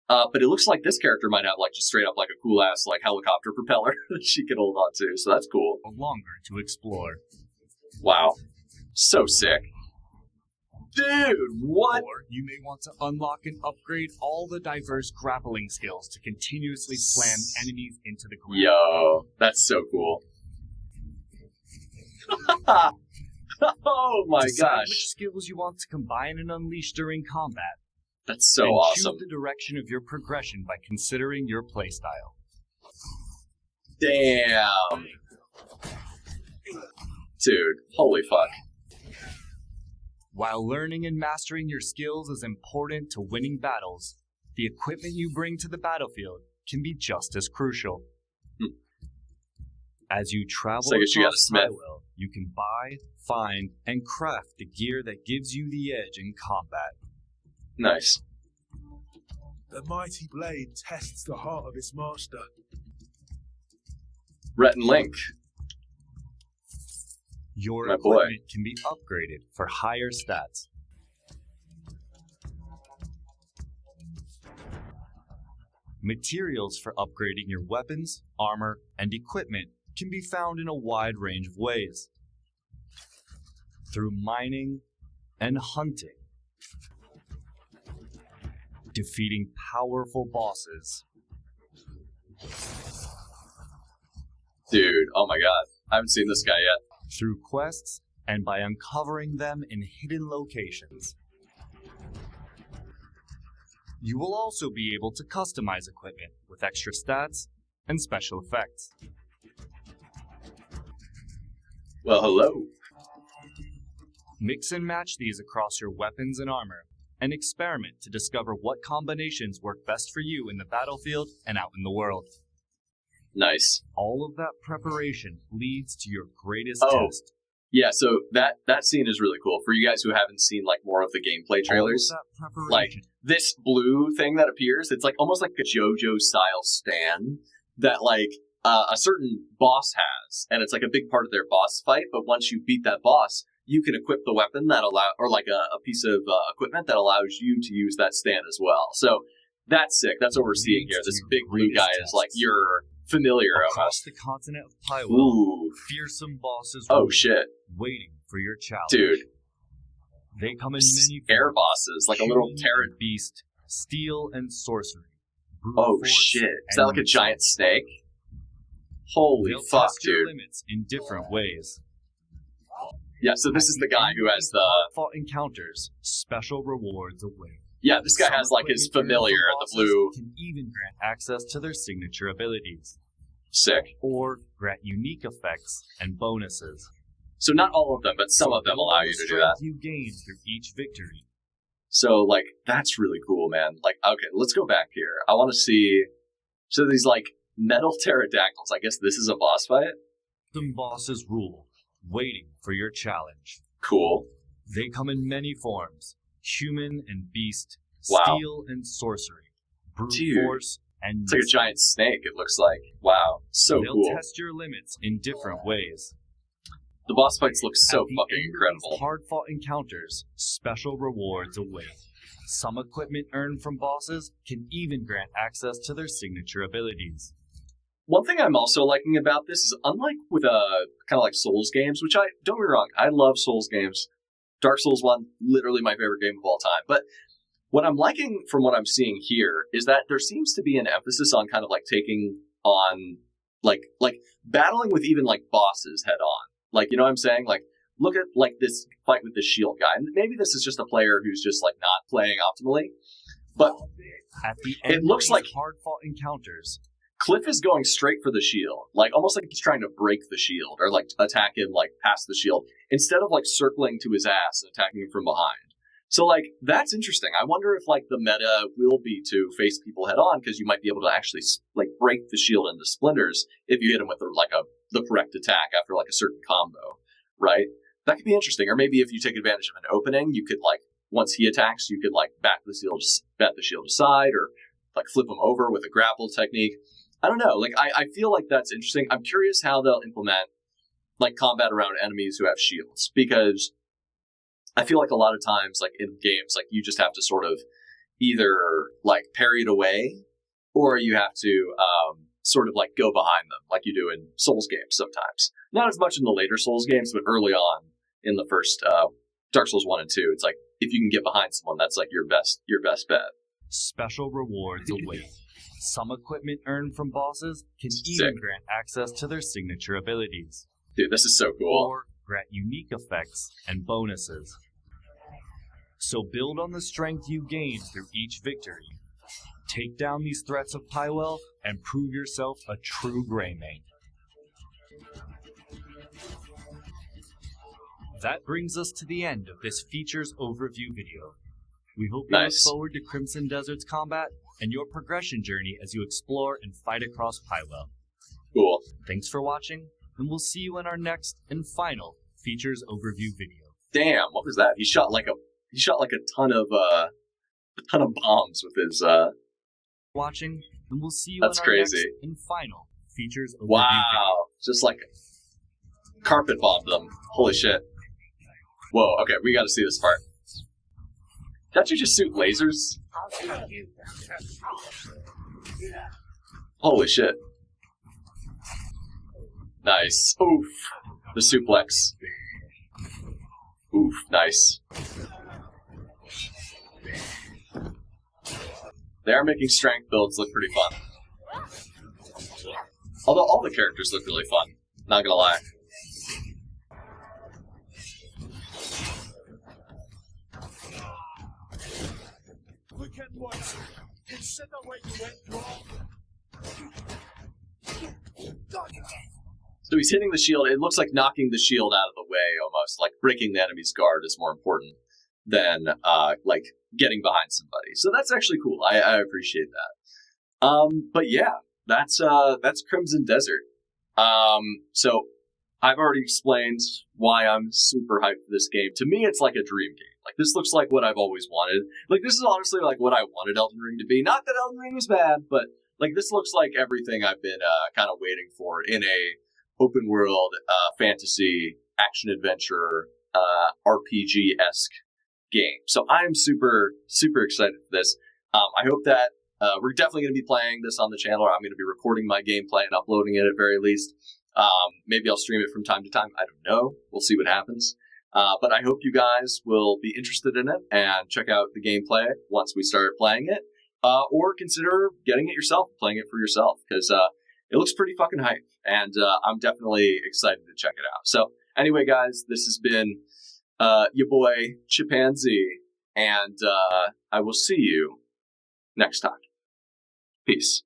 But it looks like this character might have like just straight up like a cool ass like helicopter propeller that she can hold on to. So that's cool. Longer to explore. Wow. So sick. Dude, what? Or you may want to unlock and upgrade all the diverse grappling skills to continuously slam enemies into the ground. Yo, that's so cool. Oh my Decide gosh. which skills you want to combine and unleash during combat. That's so and awesome. choose the direction of your progression by considering your playstyle. Damn. Dude, holy fuck. While learning and mastering your skills is important to winning battles, the equipment you bring to the battlefield can be just as crucial. As you travel So I guess you got a across smith. Tywell, you can buy, find, and craft the gear that gives you the edge in combat. Nice. The mighty blade tests the heart of its master. Rhett and Link. Your My boy. equipment can be upgraded for higher stats. Materials for upgrading your weapons, armor, and equipment can be found in a wide range of ways. Through mining and hunting, defeating powerful bosses, Dude, oh my god. I haven't seen this guy yet. through quests, and by uncovering them in hidden locations. You will also be able to customize equipment with extra stats and special effects. Well, hello. Mix and match these across your weapons and armor, and experiment to discover what combinations work best for you in the battlefield and out in the world. Nice. All of that preparation leads to your greatest Oh. test. Yeah, so that scene is really cool. For you guys who haven't seen like more of the gameplay trailers, All of that preparation. like this blue thing that appears, it's like almost like a JoJo style stand that like a certain boss has, and it's like a big part of their boss fight. But once you beat that boss, you can equip the weapon that or like a piece of equipment that allows you to use that stand as well. So that's sick. That's what we're seeing here. This big blue guy is like your familiar Across almost. the continent of Tywell, Ooh. fearsome bosses Oh rule, shit, waiting for your challenge. dude. They come in many Air forms. bosses, like a little Human terror. and beast, steel and sorcery. brute Oh force, shit! Is that and like a wizard. giant snake? Holy They'll fuck, test your dude! limits in different ways. Yeah, so this is the guy who has the. fought encounters, special rewards await. Yeah, this guy Some has like his equipment familiar, from the bosses blue. Can even grant access to their signature abilities, Sick. or grant unique effects and bonuses. So not all of them, but some of them allow you to do that. You gain through each victory. So like that's really cool, man. Like okay, let's go back here. I want to see. So these like metal pterodactyls. I guess this is a boss fight. Some bosses rule, waiting for your challenge. Cool. They come in many forms: human and beast, Wow. steel and sorcery, brute Dude. force, and It's like a mystic. giant snake. It looks like. Wow. So They'll cool. test your limits in different ways. The boss fights look so At the fucking end of incredible. these hard-fought encounters, special rewards await. Some equipment earned from bosses can even grant access to their signature abilities. One thing I'm also liking about this is, unlike with kind of like Souls games, which don't get me wrong, I love Souls games. Dark Souls 1, literally my favorite game of all time. But what I'm liking from what I'm seeing here is that there seems to be an emphasis on kind of like taking on like battling with even like bosses head on. Like, you know what I'm saying? Like, look at like this fight with the shield guy. And maybe this is just a player who's just like not playing optimally. But At the It end looks of like- these hard-fought encounters, Cliff is going straight for the shield, like almost like he's trying to break the shield or like attack him like past the shield instead of like circling to his ass and attacking him from behind. So like that's interesting. I wonder if like the meta will be to face people head on because you might be able to actually like break the shield into splinters if you hit him with the correct attack after like a certain combo, right? That could be interesting. Or maybe if you take advantage of an opening, you could like once he attacks, you could like bent the shield aside, or like flip him over with a grapple technique. I don't know. Like I feel like that's interesting. I'm curious how they'll implement like combat around enemies who have shields, because I feel like a lot of times, like in games, like you just have to sort of either like parry it away, or you have to sort of like go behind them, like you do in Souls games sometimes. Not as much in the later Souls games, but early on in the first Dark Souls 1 and 2, it's like if you can get behind someone, that's like your best bet. Special rewards await. Some equipment earned from bosses can Sick. even grant access to their signature abilities, Dude, this is so cool. or grant unique effects and bonuses. So build on the strength you gain through each victory. Take down these threats of Pywell and prove yourself a true Greymane. That brings us to the end of this features overview video. We hope you Nice. look forward to Crimson Desert's combat and your progression journey as you explore and fight across Pywell. Cool. Thanks for watching, and we'll see you in our next and final features overview video. Damn, what was that? He shot like a ton of bombs with his Watching, and we'll see you That's in our crazy. next and final features overview video. Wow. Just like carpet bombed them. Holy shit. Whoa, okay, we gotta see this part. Don't you just shoot lasers? Holy shit. Nice. Oof. The suplex. Oof, nice. They are making strength builds look pretty fun. Although all the characters look really fun, not gonna lie. Quick and once, instead of where you went wrong. So he's hitting the shield. It looks like knocking the shield out of the way almost. Like breaking the enemy's guard is more important than like getting behind somebody. So that's actually cool. I appreciate that. But yeah, that's Crimson Desert. So I've already explained why I'm super hyped for this game. To me, it's like a dream game. Like this looks like what I've always wanted. Like this is honestly like what I wanted Elden Ring to be. Not that Elden Ring was bad, but like this looks like everything I've been kind of waiting for in a open world fantasy action adventure RPG-esque game. So I'm super excited for this. I hope that we're definitely going to be playing this on the channel. I'm going to be recording my gameplay and uploading it at very least. Maybe I'll stream it from time to time. I don't know. We'll see what happens. But I hope you guys will be interested in it and check out the gameplay once we start playing it. Or consider getting it yourself, playing it for yourself, because it looks pretty fucking hype. And I'm definitely excited to check it out. So anyway, guys, this has been your boy Chimpanzee, and I will see you next time. Peace.